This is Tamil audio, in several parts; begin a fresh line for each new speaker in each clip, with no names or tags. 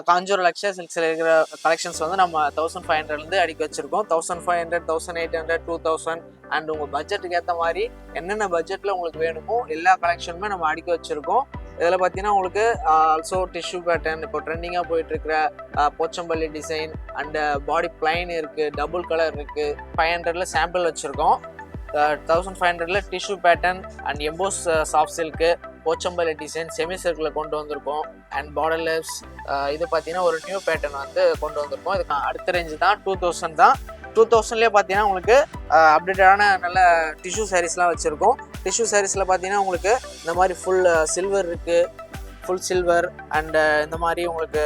காஞ்சூர் லக்ஷயா சில்க்ஸில் இருக்கிற கலெக்ஷன்ஸ் வந்து நம்ம 1500 அடிக்க வச்சிருக்கோம். 1500, 1800, 2000 அண்ட் உங்கள் பட்ஜெட்டுக்கு ஏற்ற மாதிரி என்னென்ன பட்ஜெட்டில் உங்களுக்கு வேணுமோ எல்லா கலெக்ஷனுமே நம்ம அடிக்க வச்சிருக்கோம். இதில் பார்த்தீங்கன்னா உங்களுக்கு ஆல்சோ டிஷ்யூ பேட்டர்ன், இப்போ ட்ரெண்டிங்காக போயிட்டு இருக்கிற Pochampalli design and body plain இருக்குது, டபுள் கலர் இருக்குது. 500 சாம்பிள் வச்சுருக்கோம். 1500 tissue pattern and emboss soft silk, Pochampally design semi சர்க்கிளில் கொண்டு வந்திருக்கோம். அண்ட் பார்டர்லெஸ் இது பார்த்தீங்கன்னா ஒரு நியூ பேட்டர்ன் வந்து கொண்டு வந்திருக்கோம். இதுக்கு அடுத்த ரேஞ்சு தான் 2000 தான். 2000லேயே பார்த்தீங்கன்னா உங்களுக்கு அப்டேட்டடான நல்ல டிஷ்யூ சாரீஸ்லாம் வச்சுருக்கோம். டிஷ்யூ சாரீஸில் பார்த்தீங்கன்னா உங்களுக்கு இந்த மாதிரி ஃபுல் சில்வர் இருக்குது, ஃபுல் சில்வர் அண்டு இந்த மாதிரி உங்களுக்கு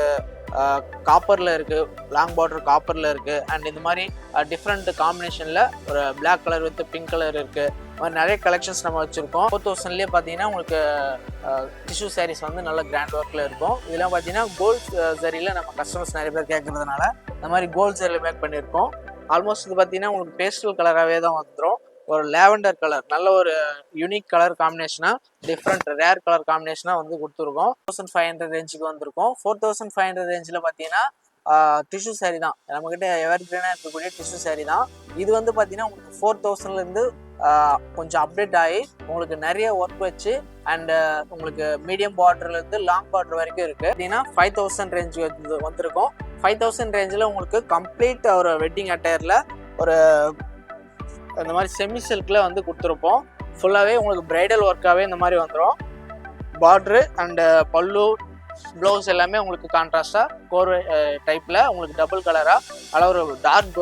காப்பரில் இருக்குது, லாங் பார்டர் காப்பரில் இருக்குது. அண்ட் இந்த மாதிரி டிஃப்ரெண்ட் காம்பினேஷனில் ஒரு black colour with pink colour இருக்குது. இது மாதிரி நிறைய கலெக்ஷன்ஸ் நம்ம வச்சுருக்கோம். 4000லேயே பார்த்தீங்கன்னா உங்களுக்கு டிஷ்யூ சாரீஸ் வந்து நல்ல கிராண்ட் ஒர்க்கில் இருக்கும். இதெல்லாம் பார்த்தீங்கன்னா கோல்ட் ஜரியில் நம்ம கஸ்டமர்ஸ் நிறைய பேர் கேட்குறதுனால இந்த மாதிரி கோல்ட் ஜரியில் மேக் பண்ணியிருக்கோம். ஆல்மோஸ்ட் இது பார்த்தீங்கன்னா உங்களுக்கு பேஸ்டல் கலராகவே தான் வந்துடும். ஒரு லேவண்டர் கலர், நல்ல ஒரு யூனிக் கலர் காம்பினேஷனாக, டிஃப்ரெண்ட் ரேர் கலர் காம்பினேஷனாக வந்து கொடுத்துருக்கோம். 1500 ரேஞ்சுக்கு வந்திருக்கோம். 4500 ரேஞ்சில் பார்த்தீங்கன்னா டிஷ்யூ சாரீ தான் நம்மக்கிட்ட எவர் கிரீனாக இருக்கக்கூடிய டிஷ்யூ சாரீ தான். இது வந்து பார்த்தீங்கன்னா உங்களுக்கு 4000லேருந்து கொஞ்சம் அப்டேட் ஆகி உங்களுக்கு நிறைய ஒர்க் வச்சு அண்ட் உங்களுக்கு மீடியம் பார்டர்லேருந்து லாங் பார்டர் வரைக்கும் இருக்குது. பார்த்தீங்கன்னா 5000 ரேஞ்சு வந்திருக்கும். 5000 ரேஞ்சில் உங்களுக்கு கம்ப்ளீட் ஒரு வெட்டிங் அட்டையரில் ஒரு இந்த மாதிரி செமி சில்கில் வந்து கொடுத்துருப்போம். ஃபுல்லாகவே உங்களுக்கு பிரைடல் ஒர்க்காகவே இந்த மாதிரி வந்துடும். பார்ட்ரு அண்டு பல்லு ப்ளவுஸ் எல்லாமே உங்களுக்கு கான்ட்ராஸ்டாக கோர்வை டைப்பில் உங்களுக்கு டபுள் கலராக நல்ல ஒரு டார்க்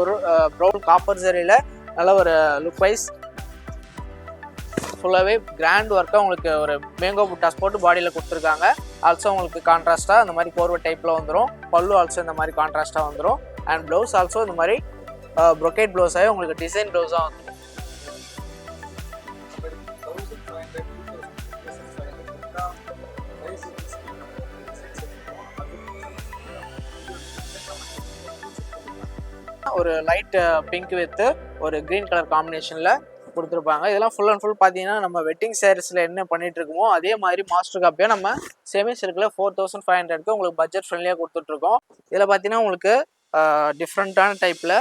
ப்ரௌன் காப்பர் சரியில் நல்ல ஒரு லுக் வைஸ் ஃபுல்லாகவே கிராண்ட் ஒர்க்காக உங்களுக்கு ஒரு மேங்கோ புட்டாஸ் போட்டு பாடியில் கொடுத்துருக்காங்க. ஆல்சோ உங்களுக்கு கான்ட்ராஸ்டாக இந்த மாதிரி கோர்வை டைப்பில் வந்துடும். பல்லு ஆல்சோ இந்த மாதிரி கான்ட்ராஸ்டாக வந்துடும். அண்ட் ப்ளவுஸ் ஆல்சோ இந்த மாதிரி ப்ரொக்கேட் ப்ளவுஸாகவே உங்களுக்கு டிசைன் ப்ளவுஸாக வந்துடும். ஒரு லைட் பிங்க் வித் ஒரு கிரீன் கலர் காம்பினேஷனில் கொடுத்துருப்பாங்க. இதெல்லாம் ஃபுல் அண்ட் ஃபுல் பார்த்தீங்கன்னா நம்ம வெட்டிங் சாரீஸில் என்ன பண்ணிட்டு இருக்கோமோ அதே மாதிரி மாஸ்டர் காப்பியாக நம்ம செமி சில்கில் 4500க்கு உங்களுக்கு பட்ஜெட் ஃப்ரெண்ட்லியாக கொடுத்துட்ருக்கோம். இதில் பார்த்தீங்கன்னா உங்களுக்கு டிஃப்ரெண்ட்டான டைப்பில்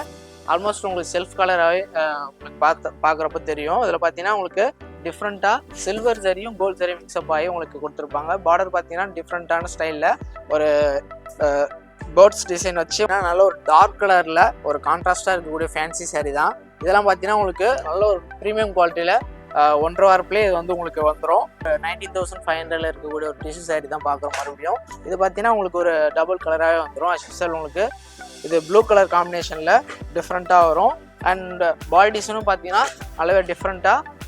ஆல்மோஸ்ட் உங்களுக்கு செல்ஃப் கலராகவே உங்களுக்கு பார்க்குறப்ப தெரியும். இதில் பார்த்தீங்கன்னா உங்களுக்கு டிஃப்ரெண்ட்டாக சில்வர் ஜரியும் கோல்ட் ஜரியும் மிக்ஸ்அப் ஆகி உங்களுக்கு கொடுத்துருப்பாங்க. பார்டர் பார்த்தீங்கன்னா டிஃப்ரெண்ட்டான ஸ்டைலில் ஒரு பேர்ட்ஸ் டிசைன் வச்சு நல்ல ஒரு டார்க் கலரில் ஒரு கான்ட்ராஸ்டாக இருக்கக்கூடிய ஃபேன்சி சாரீ தான். இதெல்லாம் பார்த்தீங்கன்னா உங்களுக்கு நல்ல ஒரு ப்ரீமியம் குவாலிட்டியில் 1.5 வாரத்துலேயே இது வந்து உங்களுக்கு வந்துடும். 19,500 இருக்கக்கூடிய ஒரு டிஷ்யூ சாரீ தான் பார்க்குறோம். மறுபடியும் இது பார்த்தீங்கன்னா உங்களுக்கு ஒரு டபுள் கலராகவே வந்துடும். அஸ்யூஷுவல் உங்களுக்கு இது ப்ளூ கலர் காம்பினேஷனில் டிஃப்ரெண்ட்டாக வரும். அண்ட் பாடி டிசைனும் பார்த்தீங்கன்னா நல்லாவே டிஃப்ரெண்ட்டாக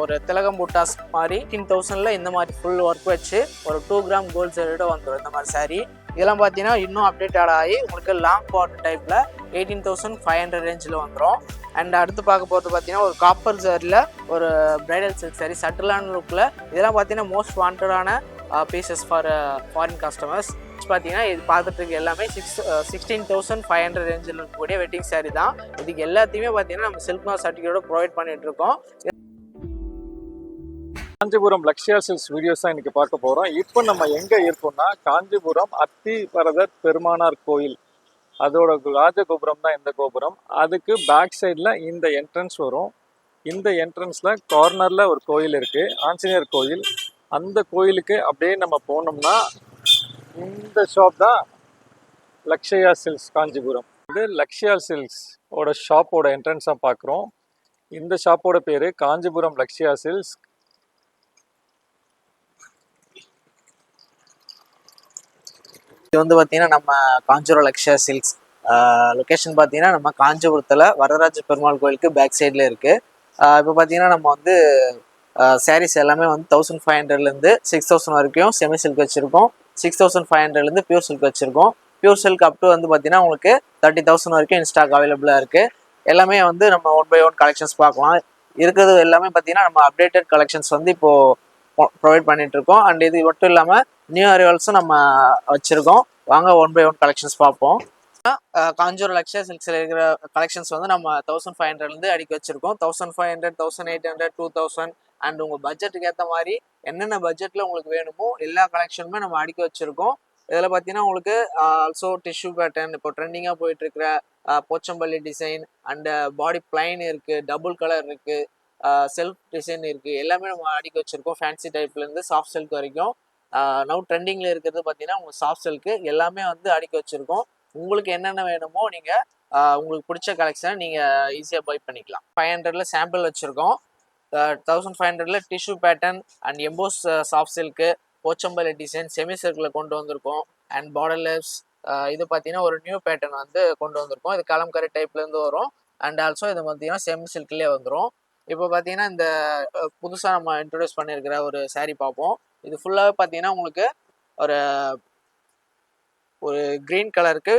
ஒரு திலகம் புட்டாஸ் மாதிரி 18,000ல் இந்த மாதிரி ஃபுல் ஒர்க் வச்சு ஒரு 2 கிராம் கோல்ட் ஜரியோட வந்துடும் இந்த மாதிரி சாரீ. இதெல்லாம் பார்த்தீங்கன்னா இன்னும் அப்டேட்டட் ஆகி உங்களுக்கு லாங் பார்டர் டைப்பில் 18,500 ரேஞ்சில் வந்துடும். அண்ட் அடுத்து பார்க்க போகிறது பார்த்தீங்கன்னா ஒரு காப்பர் ஜரியில் ஒரு பிரைடல் சில்க் சாரீ சட்டிலான லுக்கில். இதெல்லாம் பார்த்தீங்கன்னா மோஸ்ட் வாண்டடான பீசஸ் ஃபார் ஃபாரின் கஸ்டமர்ஸ். பார்த்தீங்கன்னா இது பார்த்துட்டு இருக்க எல்லாமே 16,500 ரேஞ்சில் இருக்கக்கூடிய வெட்டிங் சாரீ தான். இதுக்கு எல்லாத்தையுமே பார்த்தீங்கன்னா நம்ம சில்க் மார்க் சர்டிஃபிகேட்டோட ப்ரொவைட் பண்ணிட்டு இருக்கோம்.
காஞ்சிபுரம் லக்ஷயா சில்க்ஸ் வீடியோஸ் தான் இன்னைக்கு பார்க்க போகிறோம். இப்போ நம்ம எங்கே இருக்கோம்னா காஞ்சிபுரம் அத்திவரதர் பெருமானார் கோயில், அதோட ராஜகோபுரம் தான் இந்த கோபுரம். அதுக்கு பேக் சைடில் இந்த என்ட்ரன்ஸ் வரும். இந்த என்ட்ரன்ஸில் கார்னரில் ஒரு கோயில் இருக்குது, ஆஞ்சநேயர் கோயில். அந்த கோயிலுக்கு அப்படியே நம்ம போனோம்னா இந்த ஷாப் தான் லக்ஷயா சில்க்ஸ் காஞ்சிபுரம். இது லக்ஷயா சில்க்ஸ் ஓட ஷாப்போட என்ட்ரன்ஸாக பார்க்குறோம். இந்த ஷாப்போட பேர் காஞ்சிபுரம் லக்ஷயா சில்க்ஸ்.
இது வந்து பார்த்தீங்கன்னா நம்ம காஞ்சிபுரம் லக்ஷயா சில்க்ஸ் லொக்கேஷன் பார்த்தீங்கன்னா நம்ம காஞ்சிபுரத்தில் வரதராஜ பெருமாள் கோயிலுக்கு பேக் சைடில் இருக்குது. இப்போ பார்த்தீங்கன்னா நம்ம வந்து சாரீஸ் எல்லாமே வந்து 1500லேருந்து 6000 வரைக்கும் செமி சில்க் வச்சுருக்கோம். 6500லேருந்து பியூர் சில்க் வச்சுருக்கோம். பியூர் சில்க் அப் டு வந்து பார்த்தீங்கன்னா உங்களுக்கு 30,000 வரைக்கும் இன்ஸ்டாக் அவைலபிளாக இருக்குது. எல்லாமே வந்து நம்ம 1 by 1 கலெக்ஷன்ஸ் பார்க்கலாம். இருக்கிறது எல்லாமே பார்த்தீங்கன்னா நம்ம அப்டேட்டட் கலெக்ஷன்ஸ் வந்து இப்போது ப்ரொவைட் பண்ணிகிட்ருக்கோம். அண்ட் இது மட்டும் இல்லாமல் நியூ அரைவல்ஸும் நம்ம வச்சுருக்கோம். வாங்க 1 by 1 கலெக்ஷன்ஸ் பார்ப்போம். காஞ்சிபுரம் லக்ஷயா சில்க்ஸில் இருக்கிற கலெக்ஷன்ஸ் வந்து நம்ம 1500லேருந்து அடிக்க வச்சுருக்கோம். 1500, 1800, 2000 அண்ட் உங்கள் பட்ஜெட்டுக்கு ஏற்ற மாதிரி என்னென்ன பட்ஜெட்டில் உங்களுக்கு வேணுமோ எல்லா கலெக்ஷனுமே நம்ம அடிக்க வச்சுருக்கோம். இதில் பார்த்தீங்கன்னா உங்களுக்கு ஆல்சோ டிஷ்யூ பேட்டர்ன், இப்போ ட்ரெண்டிங்காக போயிட்டு இருக்கிற Pochampalli design and body plain இருக்கு, டபுள் கலர் இருக்கு, செல்ஃப் டிசைன் இருக்கு, எல்லாமே நம்ம அடிக்க வச்சிருக்கோம். ஃபேன்சி டைப்ல இருந்து சாஃப்ட் சில்க் வரைக்கும். நவ் ட்ரெண்டிங்ல இருக்கிறது பார்த்தீங்கன்னா உங்களுக்கு சாஃப்ட் சில்க்கு எல்லாமே வந்து அடிக்க வச்சிருக்கோம். உங்களுக்கு என்னென்ன வேணுமோ நீங்க உங்களுக்கு பிடிச்ச கலெக்ஷனை நீங்க ஈஸியாக பை பண்ணிக்கலாம். 500ல சாம்பிள் வச்சிருக்கோம். 1500ல tissue pattern and emboss soft silk, Pochampally design, semi சர்க்கிளில் கொண்டு வந்திருக்கோம். அண்ட் பார்டர்லெஸ் இது பார்த்தீங்கன்னா ஒரு நியூ பேட்டர்ன் வந்து கொண்டு வந்திருக்கோம். இது கலம்கரி டைப்லேருந்து வரும். அண்ட் ஆல்சோ இது பார்த்தீங்கன்னா செமி சில்க்லேயே வந்துடும். இப்போ பார்த்தீங்கன்னா இந்த புதுசாக நம்ம இன்ட்ரடியூஸ் பண்ணியிருக்கிற ஒரு saree பார்ப்போம். இது ஃபுல்லாகவே பார்த்தீங்கன்னா உங்களுக்கு ஒரு ஒரு க்ரீன் கலருக்கு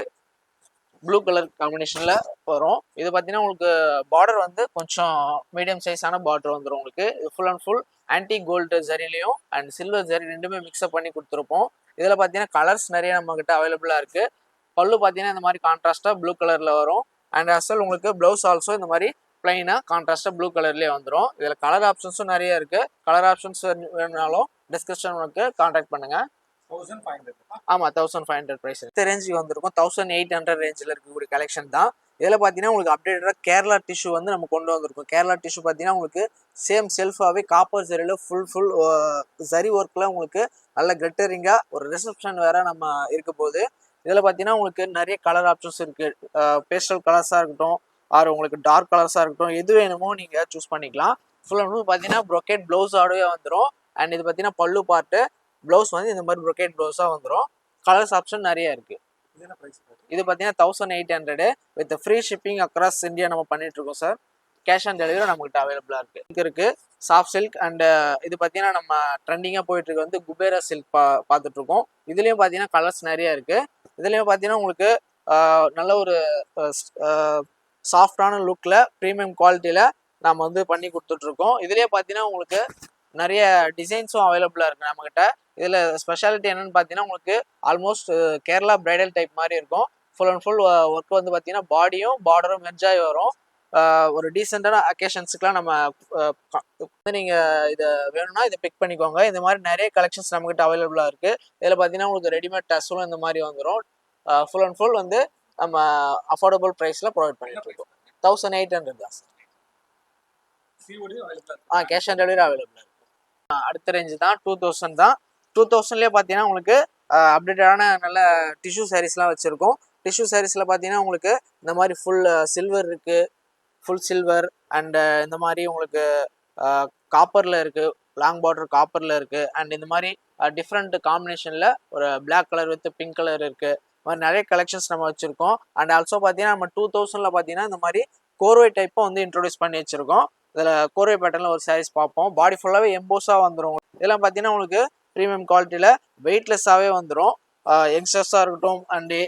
ப்ளூ கலர் காம்பினேஷனில் வரும். இது பார்த்தீங்கன்னா உங்களுக்கு பார்டர் வந்து கொஞ்சம் மீடியம் சைஸான பார்டர் வந்துடும் உங்களுக்கு. இது full and full anti gold ஜரிலையும் அண்ட் சில்வர் ஜரி ரெண்டுமே மிக்ஸ்அப் பண்ணி கொடுத்துருப்போம். இதில் பார்த்தீங்கன்னா கலர்ஸ் நிறைய நம்மக்கிட்ட அவைலபிளாக இருக்குது. பல்லு பார்த்தீங்கன்னா இந்த மாதிரி கான்ட்ராஸ்ட்டாக ப்ளூ கலரில் வரும். அண்ட் அசல் உங்களுக்கு ப்ளவுஸ் ஆல்சோ இந்த மாதிரி பிளைனாக கான்ட்ராஸ்ட்டாக ப்ளூ கலர்லேயே வந்துடும். இதில் கலர் ஆப்ஷன்ஸும் நிறைய இருக்குது. கலர் ஆப்ஷன்ஸ் வேணுனாலும் டிஸ்கிரிப்ஷன் உங்களுக்கு கான்டாக்ட் பண்ணுங்கள்.
1500.
ஆமாம், 1500 ப்ரைஸ். இந்த ரேஞ்சுக்கு வந்திருக்கும். 1800 ரேஞ்சில் இருக்கக்கூடிய கலெக்ஷன் தான். இதில் பார்த்தீங்கன்னா உங்களுக்கு அப்டேட்டடாக கேரளா டிஷ்யூ வந்து நம்ம கொண்டு வந்திருக்கோம். கேரளா டிஷ்யூ பார்த்தீங்கன்னா உங்களுக்கு சேம் செல்ஃபாகவே காப்பர் ஜரியில் ஃபுல் ஜரி ஒர்க்கில் உங்களுக்கு நல்ல கிளிட்டரிங்காக ஒரு ரிசப்ஷன் வேறு நம்ம இருக்க போது. இதில் பார்த்தீங்கன்னா உங்களுக்கு நிறைய கலர் ஆப்ஷன்ஸ் இருக்குது. பேஸ்டல் கலர்ஸாக இருக்கட்டும் ஆர் உங்களுக்கு டார்க் கலர்ஸாக இருக்கட்டும், எது வேணுமோ நீங்கள் சூஸ் பண்ணிக்கலாம். ஃபுல் அண்ட் ஃபுல் பார்த்தீங்கன்னா ப்ரொக்கேட் ப்ளவுஸோடவே வந்துடும். அண்ட் இது பார்த்தீங்கன்னா பல்லு பார்ட்டு, ப்ளவுஸ் வந்து இந்த மாதிரி ப்ரொக்கேட் ப்ளவுஸாக வந்துடும். கலர்ஸ் ஆப்ஷன் நிறைய இருக்குது. இது பார்த்தீங்கன்னா 1800 with free shipping across India நம்ம பண்ணிட்டு இருக்கோம் சார். கேஷ் ஆன் டெலிவரி நம்மகிட்ட அவைலபிளாக இருக்குது. சாஃப்ட் சில்க் அண்ட் இது பார்த்தீங்கன்னா நம்ம ட்ரெண்டிங்காக போயிட்டு இருக்கு வந்து குபேரா சில்க் பார்த்துட்டு இருக்கோம். இதுலேயும் பார்த்தீங்கன்னா கலர்ஸ் நிறைய இருக்குது. இதுலேயும் பார்த்தீங்கன்னா உங்களுக்கு நல்ல ஒரு சாஃப்டான லுக்கில் ப்ரீமியம் குவாலிட்டியில் நம்ம வந்து பண்ணி கொடுத்துட்ருக்கோம். இதுலேயே பார்த்தீங்கன்னா உங்களுக்கு நிறைய டிசைன்ஸும் அவைலபிளாக இருக்குது நம்மக்கிட்ட. இதில் ஸ்பெஷாலிட்டி என்னென்னு பார்த்தீங்கன்னா உங்களுக்கு ஆல்மோஸ்ட் கேரளா பிரைடல் டைப் மாதிரி இருக்கும். ஃபுல் அண்ட் ஃபுல் ஒர்க் வந்து பார்த்தீங்கன்னா பாடியும் பார்டரும் மெர்ஜாகி வரும். ஒரு டீசெண்டான அக்கேஷன்ஸுக்குலாம் நம்ம வந்து நீங்கள் இதை வேணும்னா இதை பிக் பண்ணிக்கோங்க. இந்த மாதிரி நிறைய கலெக்ஷன்ஸ் நம்மக்கிட்ட அவைலபிளாக இருக்குது. இதில் பார்த்தீங்கன்னா உங்களுக்கு ரெடிமேட் டஸ்ஸும் இந்த மாதிரி வந்துடும். ஃபுல் அண்ட் ஃபுல் வந்து நம்ம அஃபோர்டபுள் ப்ரைஸில் ப்ரொவைட் பண்ணிட்டு இருக்கோம். 1800 தான் சார். கேஷ் ஆன் டெலிவரி அவைலபிளாக இருக்குது. அடுத்த ரேஞ்சு தான் 2000 தான். 2000லேயே பார்த்தீங்கன்னா உங்களுக்கு அப்டேட்டடான நல்ல டிஷ்யூ சாரீஸ்லாம் வச்சுருக்கோம். டிஷ்யூ சாரீஸில் பார்த்தீங்கன்னா உங்களுக்கு இந்த மாதிரி ஃபுல் சில்வர் இருக்குது, ஃபுல் சில்வர் அண்டு இந்த மாதிரி உங்களுக்கு காப்பரில் இருக்குது, லாங் பார்டர் காப்பரில் இருக்குது. அண்ட் இந்த மாதிரி டிஃப்ரெண்ட் காம்பினேஷனில் ஒரு black colour with pink colour இருக்குது. இந்த மாதிரி நிறைய கலெக்ஷன்ஸ் நம்ம வச்சுருக்கோம். அண்ட் ஆல்சோ பார்த்தீங்கன்னா நம்ம 2000ல் பார்த்தீங்கன்னா இந்த மாதிரி கோர்வை டைப்பும் வந்து இன்ட்ரடியூஸ் பண்ணி வச்சுருக்கோம். இதில் கோர்வை பேட்டர்னில் ஒரு சாரீஸ் பார்ப்போம். பாடி ஃபுல்லாகவே எம்போஸாக வந்துடும். இதெல்லாம் பார்த்தீங்கன்னா உங்களுக்கு ப்ரீமியம் குவாலிட்டியில் வெயிட்லெஸ்ஸாகவே வந்துடும். யங்ஸ்டர்ஸாக இருக்கட்டும் அண்டு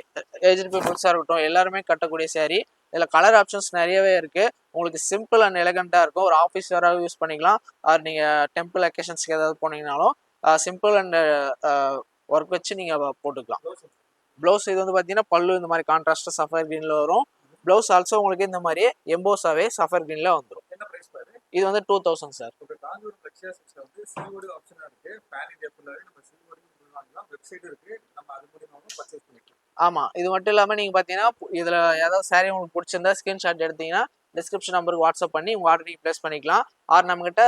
ஏஜ்டு பீப்புள்ஸாக இருக்கட்டும் எல்லாருமே கட்டக்கூடிய சாரீ. இதில் கலர் ஆப்ஷன்ஸ் நிறையவே இருக்குது. உங்களுக்கு சிம்பிள் அண்ட் எலகண்ட்டாக இருக்கும். ஒரு ஆஃபீஸ் வேறாக யூஸ் பண்ணிக்கலாம். ஆர் நீங்கள் டெம்பிள் அக்கேஷன்ஸ்க்கு ஏதாவது போனீங்கனாலும் சிம்பிள் அண்ட் ஒர்க் வச்சு நீங்கள் போட்டுக்கலாம். ப்ளவுஸ் இது வந்து பார்த்தீங்கன்னா பல்லு இந்த மாதிரி கான்ட்ராஸ்ட்டாக சஃபர் க்ரீனில் வரும். ப்ளவுஸ் ஆல்சோ உங்களுக்கு இந்த மாதிரி எம்போஸாகவே சஃபர் க்ரீனில் வந்துடும். இது வந்து 2000 சார். ஆமாம், இது மட்டும் இல்லாமல் நீங்கள் பார்த்தீங்கன்னா இதில் ஏதாவது சாரீ உங்களுக்கு பிடிச்சிருந்தா ஸ்க்ரீன்ஷாட் எடுத்தீங்கன்னா டிஸ்கிரிப்ஷன் நம்பருக்கு வாட்ஸ்அப் பண்ணி உங்கள் ஆர்டர் நீங்கள் ப்ளேஸ் பண்ணிக்கலாம். ஆர் நம்மகிட்ட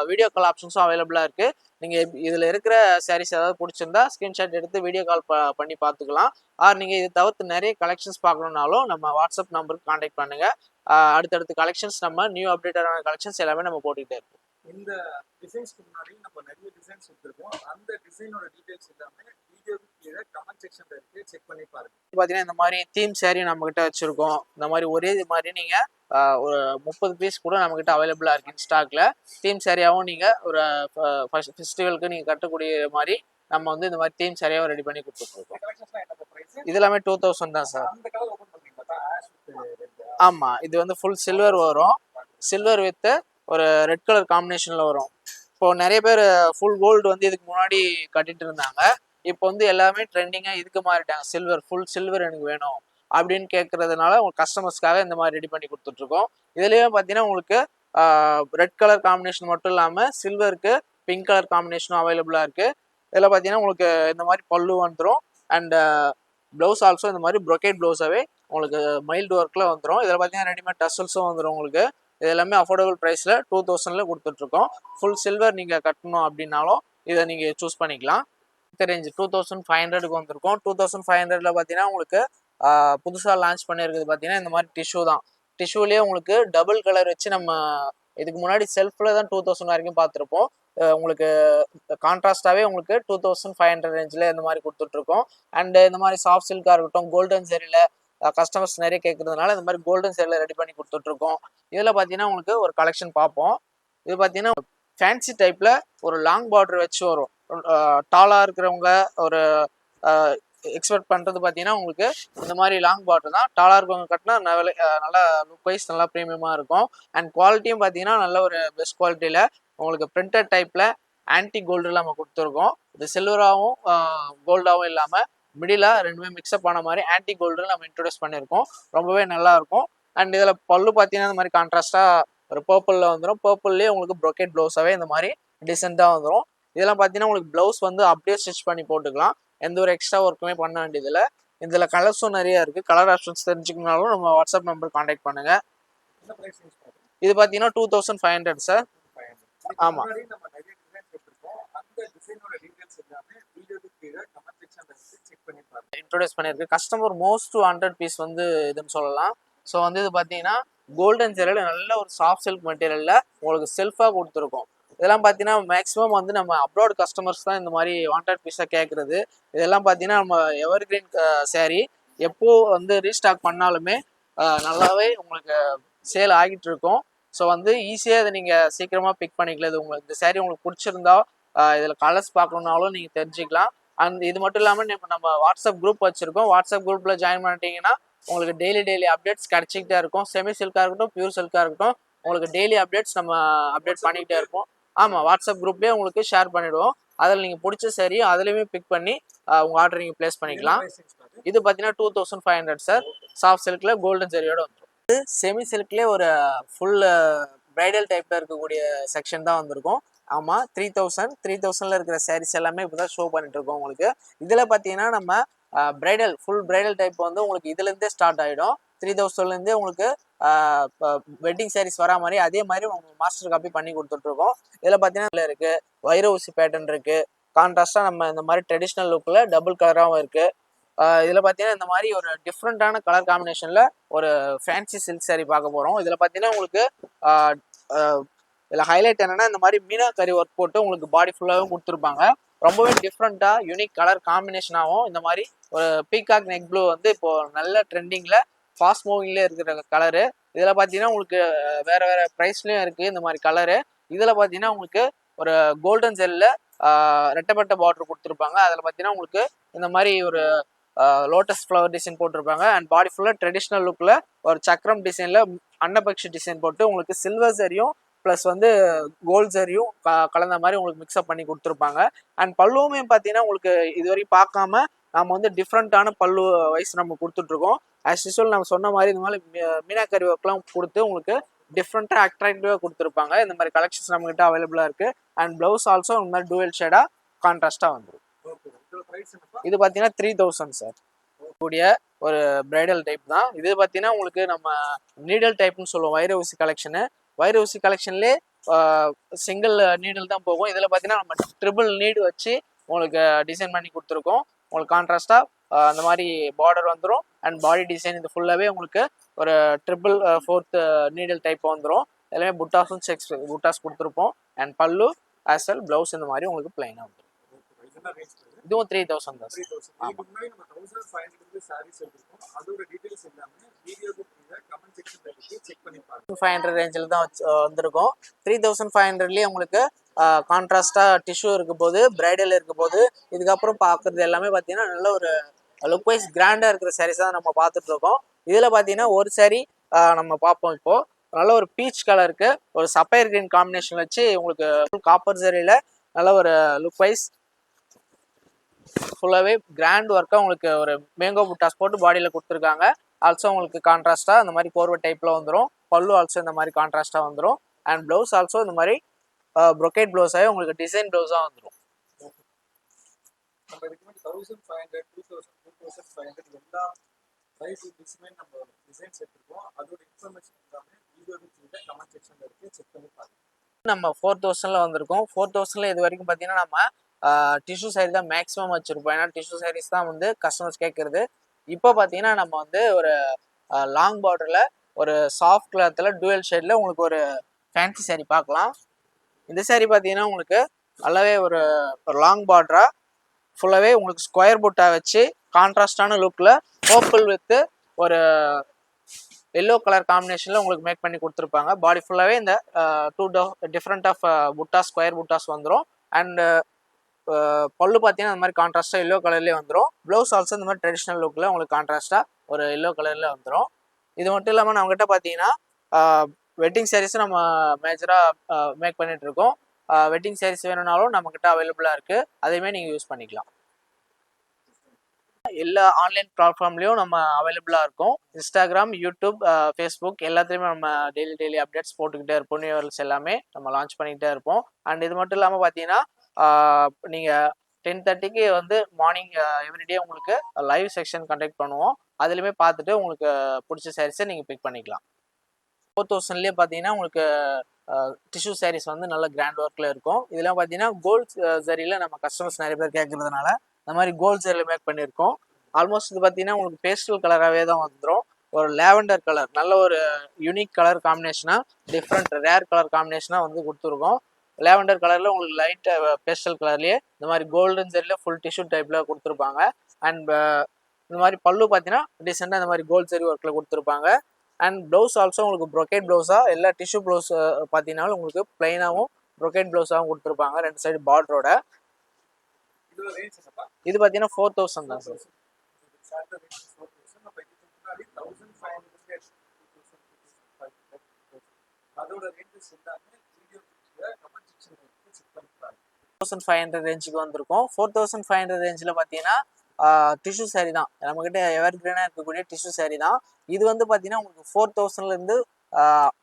வீடியோ கால் ஆப்ஷன்ஸும் அவைலபிளாக இருக்குது. நீங்கள் இதில் இருக்கிற சாரீஸ் ஏதாவது பிடிச்சிருந்தா ஸ்க்ரீன்ஷாட் எடுத்து வீடியோ கால் பண்ணி பார்த்துக்கலாம். ஆர் நீங்கள் இது தவிர்த்து நிறைய கலெக்ஷன்ஸ் பார்க்கணுன்னாலும் நம்ம வாட்ஸ்அப் நம்பருக்கு கான்டாக்ட் பண்ணுங்கள். அடுத்தடுத்த கலெக்ஷன்ஸ் நம்ம நியூ அப்டேட்டடான கலெக்ஷன்ஸ் எல்லாமே நம்ம போட்டுக்கிட்டே இருக்கோம்.
இந்த டிசைன்ஸ்க்கு முன்னாடி நம்ம நிறைய டிசைன்ஸ் எடுத்துருக்கோம். அந்த டிசைனோட டீடைல்ஸ் எல்லாமே வீடியோக்கு கீழே கமெண்ட் செக்ஷன்ல இருக்கு, செக் பண்ணி பாருங்க.
பார்த்தீங்கன்னா இந்த மாதிரி தீம் சாரீ நம்மகிட்ட வச்சிருக்கோம். இந்த மாதிரி ஒரே மாதிரி நீங்கள் ஒரு 30 பீஸ் கூட நம்மகிட்ட அவைலபிளாக இருக்குது ஸ்டாக்ல. தீம் சாரியாகவும் நீங்கள் ஒரு ஃபெஸ்டிவலுக்கு நீங்கள் கட்டக்கூடிய மாதிரி நம்ம வந்து இந்த மாதிரி தீம் சாரியாகவும் ரெடி பண்ணி கொடுத்துருக்கோம். இது எல்லாமே 2000 தான் சார். ஆமாம், இது வந்து ஃபுல் சில்வர் வரும். சில்வர் வித் ஒரு ரெட் கலர் காம்பினேஷனில் வரும். இப்போது நிறைய பேர் ஃபுல் கோல்டு வந்து இதுக்கு முன்னாடி கட்டிட்டு இருந்தாங்க. இப்போ வந்து எல்லாமே ட்ரெண்டிங்காக இதுக்கு மாறிட்டாங்க. சில்வர், ஃபுல் சில்வர் எனக்கு வேணும் அப்படின்னு கேட்கறதுனால உங்கள் கஸ்டமர்ஸ்க்காக இந்த மாதிரி ரெடி பண்ணி கொடுத்துட்ருக்கோம். இதுலேயே பார்த்தீங்கன்னா உங்களுக்கு ரெட் கலர் காம்பினேஷன் மட்டும் இல்லாமல் சில்வருக்கு பிங்க் கலர் காம்பினேஷனும் அவைலபிளாக இருக்குது. இதில் பார்த்தீங்கன்னா உங்களுக்கு இந்த மாதிரி பல்லு வந்துடும். அண்ட் ப்ளவுஸ் ஆல்சோ இந்த மாதிரி ப்ரொக்கேட் ப்ளவுஸாகவே உங்களுக்கு மைல்டு ஒர்க்கில் வந்துடும். இதில் பார்த்தீங்கன்னா ரெடிமேட் டசல்ஸும் வந்துடும் உங்களுக்கு. இது எல்லாமே அஃபோர்டபுள் ப்ரைஸில் 2000 கொடுத்துட்ருக்கோம். ஃபுல் சில்வர் நீங்கள் கட்டணும் அப்படின்னாலும் இதை நீங்கள் சூஸ் பண்ணிக்கலாம். இந்த ரேஞ்ச் 2500க்கு வந்திருக்கும். 2500 பார்த்தீங்கன்னா உங்களுக்கு புதுசாக லான்ச் பண்ணியிருக்குது பார்த்தீங்கன்னா இந்த மாதிரி டிஷ்யூ தான். டிஷ்யூலேயே உங்களுக்கு டபுள் கலர் வச்சு நம்ம இதுக்கு முன்னாடி செல்ஃபில் தான் 2000 வரைக்கும் பார்த்துருப்போம். உங்களுக்கு கான்ட்ராஸ்டாகவே உங்களுக்கு 2500 ரேஞ்சில் இந்த மாதிரி கொடுத்துட்ருக்கோம். அண்டு இந்த மாதிரி சாஃப்ட் சில்காக இருக்கட்டும், கோல்டன் சரியில் கஸ்டமர்ஸ் நிறைய கேட்குறதுனால இந்த மாதிரி கோல்டன் சரியில் ரெடி பண்ணி கொடுத்துட்ருக்கோம். இதில் பார்த்தீங்கன்னா உங்களுக்கு ஒரு கலெக்ஷன் பார்ப்போம். இது பார்த்தீங்கன்னா ஃபேன்சி டைப்பில் ஒரு லாங் பார்டர் வச்சு வரும். டாலாக இருக்கிறவங்க ஒரு எக்ஸ்பெக்ட் பண்ணுறது பார்த்தீங்கன்னா உங்களுக்கு இந்த மாதிரி லாங் பார்டர் தான். டாலாக இருக்கவங்க கட்டினா நல்லா லுக் வைஸ் நல்லா ப்ரீமியமாக இருக்கும். அண்ட் குவாலிட்டியும் பார்த்தீங்கன்னா நல்ல ஒரு பெஸ்ட் குவாலிட்டியில் உங்களுக்கு பிரிண்டட் டைப்பில் ஆன்டி கோல்டில் நம்ம கொடுத்துருக்கோம். இது சில்வராகவும் கோல்டாகவும் இல்லாமல் மிடிலாக ரெண்டுமே மிக்ஸ்அப் ஆன மாதிரி ஆன்டி கோல்டில் நம்ம இன்ட்ரடியூஸ் பண்ணியிருக்கோம். ரொம்பவே நல்லாயிருக்கும். அண்ட் இதில் பல்லு பார்த்தீங்கன்னா இந்த மாதிரி கான்ட்ராஸ்டாக ஒரு பர்பிளில் வந்துடும். பர்பிள்லேயே உங்களுக்கு ப்ரொக்கேட் ப்ளவுஸாகவே இந்த மாதிரி டிசென்ட்டாக வந்துடும். இதெல்லாம் பார்த்தீங்கன்னா உங்களுக்கு ப்ளவுஸ் வந்து அப்படியே ஸ்டிச் பண்ணி போட்டுக்கலாம். எந்த ஒரு எக்ஸ்ட்ரா ஒர்க்குமே பண்ண வேண்டியதில்லை. இதில் கலர்ஸும் நிறைய இருக்குது. கலர் ஆப்ஷன்ஸ் தெரிஞ்சுக்கணுனாலும் நம்ம வாட்ஸ்அப் நம்பர் கான்டாக்ட் பண்ணுங்கள். இது பார்த்தீங்கன்னா 2500 சார். ஆமாம். இன்ட்ரோடியூஸ் பண்ணியிருக்கு. கஸ்டமர் மோஸ்ட் 100 பீஸ் வந்து இதுன்னு சொல்லலாம். ஸோ வந்து இது பார்த்தீங்கன்னா கோல்டன் ஜெரியில் நல்ல ஒரு சாஃப்ட் சில்க் மெட்டீரியலில் உங்களுக்கு செல்ஃபாக கொடுத்துருக்கோம். இதெல்லாம் பார்த்தீங்கன்னா மேக்ஸிமம் வந்து நம்ம அப்ராட் கஸ்டமர்ஸ் தான் இந்த மாதிரி 100 பீஸாக கேட்குறது. இதெல்லாம் பார்த்தீங்கன்னா நம்ம எவர்கிரீன் சேரீ எப்போ வந்து ரீஸ்டாக் பண்ணாலுமே நல்லாவே உங்களுக்கு சேல் ஆகிட்டு இருக்கும். ஸோ வந்து ஈஸியாக இதை நீங்கள் சீக்கிரமாக பிக் பண்ணிக்கலாம். இது உங்களுக்கு இந்த சேரீ உங்களுக்கு பிடிச்சிருந்தா இதில் கலர்ஸ் பார்க்கணுன்னாலும் நீங்கள் தெரிஞ்சுக்கலாம். அண்ட் இது மட்டும் இல்லாமல் நம்ம வாட்ஸ்அப் குரூப் வச்சுருக்கோம். வாட்ஸ்அப் குரூப்பில் ஜாயின் பண்ணிட்டீங்கன்னா உங்களுக்கு டெய்லி அப்டேட்ஸ் கிடச்சிக்கிட்டே இருக்கும். செமி சில்காக இருக்கட்டும், பியூர் சில்காக இருக்கட்டும், உங்களுக்கு டெய்லி அப்டேட்ஸ் நம்ம அப்டேட் பண்ணிக்கிட்டே இருப்போம். ஆமாம், வாட்ஸ்அப் குரூப்லேயே உங்களுக்கு ஷேர் பண்ணிவிடுவோம். அதில் நீங்கள் பிடிச்ச சரி அதிலையுமே பிக் பண்ணி உங்கள் ஆர்டர் நீங்கள் ப்ளேஸ் பண்ணிக்கலாம். இது பார்த்தீங்கன்னா 2500 சார். சாஃப்ட் சில்கில் கோல்டன் சரியோட வந்துடும். இது செமி சில்க்லேயே ஒரு ஃபுல் ப்ரைடல் டைப்பில் இருக்கக்கூடிய செக்ஷன் தான் வந்திருக்கும். ஆமாம், 3000 இருக்கிற சாரீஸ் எல்லாமே இப்போ தான் ஷோ பண்ணிட்டு இருக்கோம் உங்களுக்கு. இதில் பார்த்தீங்கன்னா நம்ம ஃபுல் ப்ரைடல் டைப் வந்து உங்களுக்கு இதுலேருந்தே ஸ்டார்ட் ஆகிடும். 3000லேருந்தே உங்களுக்கு வெட்டிங் சாரீஸ் வரா மாதிரி அதே மாதிரி உங்களுக்கு மாஸ்டர் காப்பி பண்ணி கொடுத்துட்ருக்கோம். இதில் பார்த்தீங்கன்னா இருக்குது வைர ஊசி பேட்டர்ன் இருக்குது. கான்ட்ராஸ்டாக நம்ம இந்த மாதிரி ட்ரெடிஷ்னல் லுக்கில் டபுள் கலராகவும் இருக்குது. இதில் பார்த்தீங்கன்னா இந்த மாதிரி ஒரு டிஃப்ரெண்ட்டான கலர் காம்பினேஷனில் ஒரு ஃபேன்சி சில்க் சாரீ பார்க்க போகிறோம். இதில் பார்த்தீங்கன்னா உங்களுக்கு இதில் ஹைலைட் என்னென்னா இந்த மாதிரி மீனாக்கரி ஒர்க் போட்டு உங்களுக்கு பாடி ஃபுல்லாகவும் கொடுத்துருப்பாங்க. ரொம்பவே டிஃப்ரெண்ட்டாக யூனிக் கலர் காம்பினேஷனாகவும் இந்த மாதிரி ஒரு பீகாக் நெக் ப்ளூ வந்து இப்போது நல்ல ட்ரெண்டிங்கில் ஃபாஸ்ட் மூவிங்லேயே இருக்கிற கலரு. இதில் பார்த்தீங்கன்னா உங்களுக்கு வேறு ப்ரைஸ்லேயும் இருக்குது இந்த மாதிரி கலரு. இதில் பார்த்தீங்கன்னா உங்களுக்கு ஒரு கோல்டன் ஜெல்லில் ரெட்டப்பட்ட பார்டர் கொடுத்துருப்பாங்க. அதில் பார்த்தீங்கன்னா உங்களுக்கு இந்த மாதிரி ஒரு லோட்டஸ் ஃப்ளவர் டிசைன் போட்டிருப்பாங்க. அண்ட் பாடி ஃபுல்லாக ட்ரெடிஷ்னல் லுக்கில் ஒரு சக்கரம் டிசைனில் அன்னபக்ஷி டிசைன் போட்டு உங்களுக்கு சில்வர் சரியும் ப்ளஸ் வந்து கோல்ட் சரியும் கலந்த மாதிரி உங்களுக்கு மிக்ஸ்அப் பண்ணி கொடுத்துருப்பாங்க. அண்ட் பல்லுவுமே பார்த்தீங்கன்னா உங்களுக்கு இது வரைக்கும் பார்க்காம நம்ம வந்து டிஃப்ரெண்ட்டான பல்லு வைஸ் நம்ம கொடுத்துட்ருக்கோம். ஆஸ் யூஸ்வல் நம்ம சொன்ன மாதிரி இந்த மாதிரி மீனாக்கரி ஒர்க்லாம் கொடுத்து உங்களுக்கு டிஃப்ரெண்ட்டாக அட்ராக்டிவாக கொடுத்துருப்பாங்க. இந்த மாதிரி கலெக்ஷன்ஸ் நம்மகிட்ட அவைலபிளாக இருக்குது. அண்ட் ப்ளவுஸ் ஆல்சோ இந்த மாதிரி டூவல் ஷேடாக கான்ட்ராஸ்டாக வந்துடும். இது பார்த்தீங்கன்னா 3000 சார். கூடிய ஒரு பிரைடல் டைப் தான் இது. பார்த்தீங்கன்னா உங்களுக்கு நம்ம நீடல் டைப்னு சொல்லுவோம். வைர ஊசி கலெக்ஷனு. வைர ஊசி கலெக்ஷன்லேயே சிங்கிள் நீடில் தான் போகும். இதில் பார்த்தீங்கன்னா நம்ம ட்ரிபிள் நீடு வச்சு உங்களுக்கு டிசைன் பண்ணி கொடுத்துருக்கோம். உங்களுக்கு கான்ட்ராஸ்டாக அந்த மாதிரி பார்டர் வந்துடும். அண்ட் பாடி டிசைன் இது ஃபுல்லாகவே உங்களுக்கு ஒரு ட்ரிபிள் 4th நீடல் டைப் வந்துடும். எல்லாமே புட்டாஸ் கொடுத்துருப்போம். அண்ட் பல்லு ஆஸ் வெல் ப்ளவுஸ் இந்த மாதிரி உங்களுக்கு பிளைனாக வந்துடும். இதுவும் 3000 தான். 500 ரேஞ்சில் தான் வந்திருக்கும். 3500லேயே உங்களுக்கு கான்ட்ராஸ்டாக டிஷ்யூ இருக்க போது, பிரைடல் இருக்க போது, இதுக்கப்புறம் பார்க்குறது எல்லாமே பார்த்தீங்கன்னா நல்ல ஒரு லுக் வைஸ் கிராண்டாக இருக்கிற சாரீஸ் தான் நம்ம பார்த்துட்டு இருக்கோம். இதில் பார்த்தீங்கன்னா ஒரு சாரீ நம்ம பார்ப்போம். இப்போது நல்ல ஒரு பீச் கலருக்கு ஒரு சப்பையர் கிரீன் காம்பினேஷன் வச்சு உங்களுக்கு காப்பர் சாரியில் நல்ல ஒரு லுக் வைஸ் ஃபுல்லாகவே கிராண்ட் ஒர்க்காக உங்களுக்கு ஒரு மேங்கோ புட்டாஸ் போட்டு பாடியில் கொடுத்துருக்காங்க. ஆல்சோ உங்களுக்கு கான்ட்ராஸ்டாக இந்த மாதிரி கோர்வை டைப்பில் வந்துடும். பல்லு ஆல்சோ இந்த மாதிரி கான்ட்ராஸ்டாக வந்துடும். அண்ட் ப்ளவுஸ் ஆல்சோ இந்த மாதிரி ப்ரொக்கேட் ப்ளவுஸாகவே உங்களுக்கு டிசைன் ப்ளவுஸாக வந்துடும்.
1500, 2000, 2500 எல்லா சைஸ் டிசைன் நம்ம டிசைன்ஸ் எடுத்துருக்கோம். அதோட இன்ஃபர்மேஷன் எல்லாமே வீடியோ கமெண்ட் செக்ஷன்ல இருக்கு, செக் பண்ணி பாருங்க.
நம்ம 4000ல வந்திருக்கோம். 4000ல இது வரைக்கும் பார்த்தீங்கன்னா நம்ம டிஷ்யூ சாரி தான் மேக்ஸிமம் வச்சிருப்போம். ஏன்னா டிஷ்யூ சாரீஸ் தான் வந்து கஸ்டமர்ஸ் கேட்கறது. இப்போ பார்த்தீங்கன்னா நம்ம வந்து ஒரு லாங் பார்டர்ல ஒரு சாஃப்ட் கிளாத்தில் டூயல் ஷேட்ல உங்களுக்கு ஒரு ஃபேன்சி சாரி பார்க்கலாம். இந்த சாரி பார்த்தீங்கன்னா உங்களுக்கு நல்லாவே ஒரு லாங் பார்டரா ஃபுல்லாகவே உங்களுக்கு ஸ்கொயர் புட்டா வச்சு கான்ட்ராஸ்டான லுக்கில் பர்பிள் வித் ஒரு எல்லோ கலர் காம்பினேஷனில் உங்களுக்கு மேக் பண்ணி கொடுத்துருப்பாங்க. பாடி ஃபுல்லாகவே இந்த two different of buttas square புட்டாஸ் வந்துடும். அண்டு பல்லு பார்த்தீங்கன்னா இந்த மாதிரி கான்ட்ராஸ்டாக எல்லோ கலர்லேயே வந்துடும். ப்ளவுஸ் ஆல்சோ இந்த மாதிரி ட்ரெடிஷ்னல் லுக்கில் உங்களுக்கு கான்ட்ராஸ்டாக ஒரு எல்லோ கலரில் வந்துடும். இது மட்டும் இல்லாமல் நம்மகிட்ட பார்த்தீங்கன்னா வெட்டிங் சாரீஸும் நம்ம மேஜராக மேக் பண்ணிட்டு இருக்கோம். வெட்டிங் சாரீஸ் வேணும்னாலும் நம்மக்கிட்ட அவைலபிளாக இருக்குது. அதையுமே நீங்கள் யூஸ் பண்ணிக்கலாம். எல்லா ஆன்லைன் பிளாட்ஃபார்ம்லையும் நம்ம அவைலபிளாக இருக்கும். இன்ஸ்டாகிராம், யூடியூப், ஃபேஸ்புக் எல்லாத்துலேயுமே நம்ம டெய்லி அப்டேட்ஸ் போட்டுக்கிட்டே இருப்போம். நியூ எல்லாமே நம்ம லான்ச் பண்ணிக்கிட்டே இருப்போம். அண்ட் இது மட்டும் இல்லாமல் பார்த்தீங்கன்னா நீங்கள் 10:30க்கு வந்து மார்னிங் எவ்ரிடே உங்களுக்கு லைவ் செக்ஷன் கண்டக்ட் பண்ணுவோம். அதுலேயுமே பார்த்துட்டு உங்களுக்கு பிடிச்ச சாரீஸை நீங்கள் பிக் பண்ணிக்கலாம். 4000லேயே பார்த்தீங்கன்னா உங்களுக்கு டிஷ்யூ சாரீஸ் வந்து நல்ல கிராண்ட் ஒர்க்கில் இருக்கும். இதெல்லாம் பார்த்தீங்கன்னா கோல்ட் ஜரியில் நம்ம கஸ்டமர்ஸ் நிறைய பேர் கேட்கறதுனால இந்த மாதிரி கோல்ட் ஜரியில் மேக் பண்ணியிருக்கோம். ஆல்மோஸ்ட் இது பார்த்தீங்கன்னா உங்களுக்கு பேஸ்டல் கலராகவே தான் வந்துடும். ஒரு லேவண்டர் கலர் நல்ல ஒரு யூனிக் கலர் காம்பினேஷனாக டிஃப்ரெண்ட் ரேர் கலர் காம்பினேஷனாக வந்து கொடுத்துருக்கோம். லேவண்டர் கலரில் உங்களுக்கு லைட் பேஸ்டல் கலர்லேயே இந்த மாதிரி கோல்டன் ஜரியில் ஃபுல் டிஷ்யூ டைப்பில் கொடுத்துருப்பாங்க. அண்ட் இந்த மாதிரி பல்லு பார்த்தீங்கன்னா ரீசெண்டாக இந்த மாதிரி கோல்ட் ஜரி ஒர்க்கில் கொடுத்துருப்பாங்க. அண்ட் ப்ளவுஸ் ஆல்சோ உங்களுக்கு ப்ரொக்கேட் ப்ளவுஸாக எல்லா டிஷ்யூ ப்ளவுஸ் பார்த்தீங்கன்னாலும் உங்களுக்கு பிளைனாகவும் ப்ரொக்கேட் ப்ளவுஸாகவும் கொடுத்துருப்பாங்க 2 சைடு பார்டரோட. இது பார்த்தீங்கன்னா 4000 தான் சார்.
அதோட ரேஞ்சஸ் எல்லாமே வீடியோ கமெண்ட் செக்ஷன்ல இருக்கு, செக் பண்ணி பாருங்க.
4500 ரேஞ்சுக்கு வந்திருக்கும். 4500 ரேஞ்சில் பார்த்தீங்கன்னா டிஷ்யூ சாரி தான் நம்மக்கிட்ட எவர் கிரீனாக இருக்கக்கூடிய டிஷ்யூ சாரி தான். இது வந்து பார்த்தீங்கன்னா உங்களுக்கு 4000லேருந்து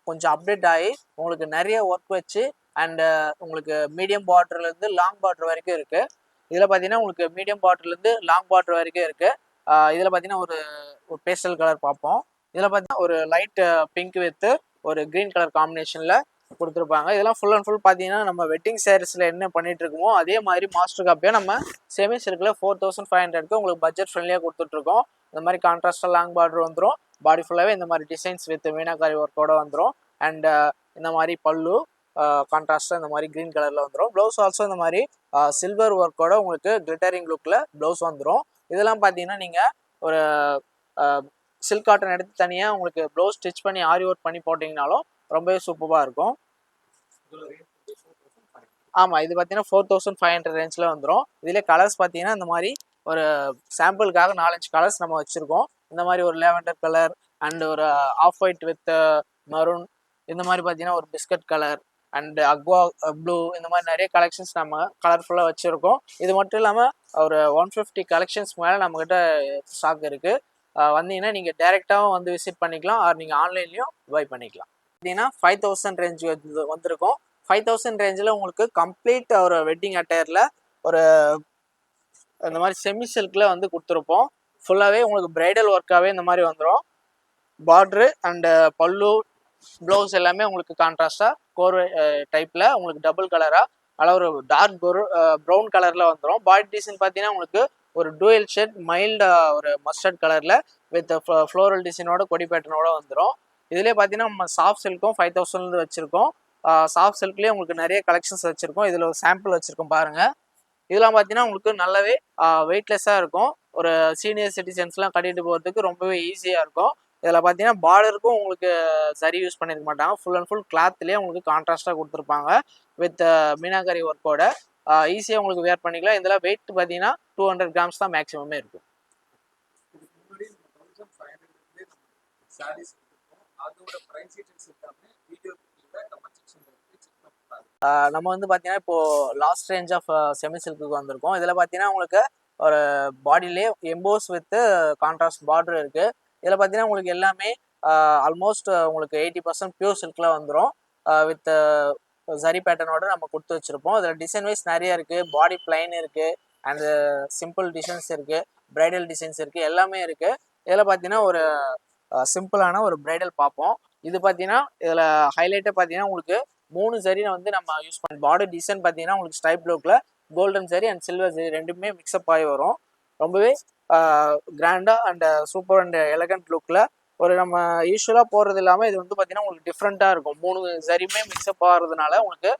கொஞ்சம் அப்டேட் ஆகி உங்களுக்கு நிறைய ஒர்க் வச்சு அண்டு உங்களுக்கு மீடியம் பார்டர்லேருந்து லாங் பார்டர் வரைக்கும் இருக்குது. இதில் பார்த்தீங்கன்னா உங்களுக்கு மீடியம் பார்டர்லேருந்து லாங் பார்டர் வரைக்கும் இருக்குது. இதில் பார்த்தீங்கன்னா ஒரு பேஸ்டல் கலர் பார்ப்போம். இதில் பார்த்தீங்கன்னா ஒரு லைட் பிங்க் வித் ஒரு க்ரீன் கலர் காம்பினேஷனில் கொடுத்துருப்பாங்க. இதெல்லாம் ஃபுல் அண்ட் ஃபுல் பார்த்தீங்கன்னா நம்ம வெட்டிங் சாரீஸில் என்ன பண்ணிட்டு இருக்கோமோ அதே மாதிரி மாஸ்டர் காப்பியாக நம்ம செமி சில்கில் 4500க்கு உங்களுக்கு பட்ஜெட் ஃப்ரெண்ட்லியாக கொடுத்துட்ருக்கோம். இந்த மாதிரி கான்ட்ராஸ்டாக லாங் பார்டர் வந்துடும். பாடி ஃபுல்லாகவே இந்த மாதிரி டிசைன்ஸ் வித் மீனாக்காரி ஒர்க்கோட வந்துடும். அண்ட் இந்த மாதிரி பல்லு கான்ட்ராஸ்டாக இந்த மாதிரி க்ரீன் கலரில் வந்துடும். ப்ளவுஸ் ஆல்சோ இந்த மாதிரி சில்வர் ஒர்க்கோட உங்களுக்கு கிளிட்டரிங் லுக்கில் ப்ளவுஸ் வந்துடும். இதெல்லாம் பார்த்தீங்கன்னா நீங்கள் ஒரு சில்க் காட்டன் எடுத்து தனியாக உங்களுக்கு ப்ளவுஸ் ஸ்டிச் பண்ணி ஆரி ஒர்க் பண்ணி போட்டிங்கனாலும் ரொம்பவே சூப்பராக இருக்கும். ஆமாம், இது பார்த்தீங்கன்னா 4500 ரேஞ்சில் வந்துடும். இதிலே கலர்ஸ் பார்த்தீங்கன்னா இந்த மாதிரி ஒரு சாம்பிளுக்காக 4-5 கலர்ஸ் நம்ம வச்சுருக்கோம். இந்த மாதிரி ஒரு லேவண்டர் கலர் அண்ட் ஒரு ஆஃப் ஒயிட் வித் மரூன், இந்த மாதிரி பார்த்தீங்கன்னா ஒரு biscuit colour and Aqua blue, இந்த மாதிரி நிறைய கலெக்ஷன்ஸ் நம்ம கலர்ஃபுல்லாக வச்சுருக்கோம். இது மட்டும் இல்லாமல் ஒரு 150 கலெக்ஷன்ஸ் மேலே நம்மக்கிட்ட ஸ்டாக் இருக்குது. வந்தீங்கன்னா நீங்கள் டேரெக்டாகவும் வந்து விசிட் பண்ணிக்கலாம், ஆர் நீங்கள் ஆன்லைன்லேயும் பை பண்ணிக்கலாம். பார்த்தீங்கன்னா 5000 ரேஞ்ச் வந்திருக்கும். 5000 ரேஞ்சில் உங்களுக்கு கம்ப்ளீட் ஒரு வெட்டிங் அட்டையரில் ஒரு இந்த மாதிரி செமி சில்கில் வந்து கொடுத்துருப்போம். ஃபுல்லாகவே உங்களுக்கு பிரைடல் ஒர்க்காகவே இந்த மாதிரி வந்துடும். பார்ட்ரு அண்டு பல்லு ப்ளவுஸ் எல்லாமே உங்களுக்கு கான்ட்ராஸ்டாக கோர் டைப்பில் உங்களுக்கு டபுள் கலராக அதில் ஒரு டார்க் ப்ரௌன் கலரில் வந்துடும். பாடி டிசைன் பார்த்தீங்கன்னா உங்களுக்கு ஒரு டூயல் ஷேட் மைல்டாக ஒரு மஸ்டர்ட் கலரில் வித் ஃப்ளோரல் டிசைனோட கொடி பேட்டர்னோட வந்துடும். இதிலே பார்த்தீங்கன்னா நம்ம சாஃப்ட் சில்க்கும் 5000 வச்சுருக்கோம். சாஃப்ட் சில்க்லேயே உங்களுக்கு நிறைய கலெக்ஷன்ஸ் வச்சுருக்கோம். இதில் ஒரு சாம்பிள் வச்சுருக்கோம் பாருங்கள். இதெல்லாம் பார்த்தீங்கன்னா உங்களுக்கு நல்லாவே வெயிட்லெஸ்ஸாக இருக்கும். ஒரு சீனியர் சிட்டிசன்ஸ்லாம் கட்டிட்டு போகிறதுக்கு ரொம்பவே ஈஸியாக இருக்கும். இதில் பார்த்தீங்கன்னா பார்டருக்கும் உங்களுக்கு சரி யூஸ் பண்ணியிருக்க மாட்டாங்க. ஃபுல் அண்ட் ஃபுல் கிளாத்லேயே உங்களுக்கு கான்ட்ராஸ்டாக கொடுத்துருப்பாங்க வித் மீனாகரி ஒர்க்கோட. ஈஸியாக உங்களுக்கு வேர் பண்ணிக்கலாம். இதில் வெயிட் பார்த்தீங்கன்னா 200 கிராம்ஸ் தான் மேக்ஸிமமே இருக்கும். நம்ம வந்து பார்த்தீங்கன்னா இப்போது last range of semi silk வந்திருக்கோம். இதில் பார்த்தீங்கன்னா உங்களுக்கு ஒரு பாடியிலே எம்போஸ் வித் கான்ட்ராஸ்ட் பார்டர் இருக்குது. இதில் பார்த்தீங்கன்னா உங்களுக்கு எல்லாமே ஆல்மோஸ்ட் உங்களுக்கு 80% பியூர் சில்கில் வந்துடும். வித் சரி பேட்டர்னோட நம்ம கொடுத்து வச்சுருப்போம். இதில் டிசைன் வைஸ் நிறைய இருக்குது. பாடி பிளைன் இருக்குது, அண்ட் சிம்பிள் டிசைன்ஸ் இருக்குது, பிரைடல் டிசைன்ஸ் இருக்குது, எல்லாமே இருக்குது. இதில் பார்த்தீங்கன்னா ஒரு சிம்பிளான ஒரு பிரைடல் பார்ப்போம். இது பார்த்தீங்கன்னா இதில் ஹைலைட்டே பார்த்தீங்கன்னா உங்களுக்கு 3 சரியை வந்து நம்ம யூஸ் பண்ணி பார்டர் டிசைன் பார்த்தீங்கன்னா உங்களுக்கு ஸ்டைப் லுக்கில் கோல்டன் சரி அண்ட் சில்வர் சரி ரெண்டுமே மிக்ஸ்அப் ஆகி வரும். ரொம்பவே கிராண்டாக அண்ட் சூப்பர் அண்ட் எலகண்ட் லுக்கில் ஒரு நம்ம யூஸ்வலாக போடுறது இல்லாமல் இது வந்து பார்த்தீங்கன்னா உங்களுக்கு டிஃப்ரெண்ட்டாக இருக்கும். 3 சரியுமே மிக்ஸ்அப் ஆகிறதுனால உங்களுக்கு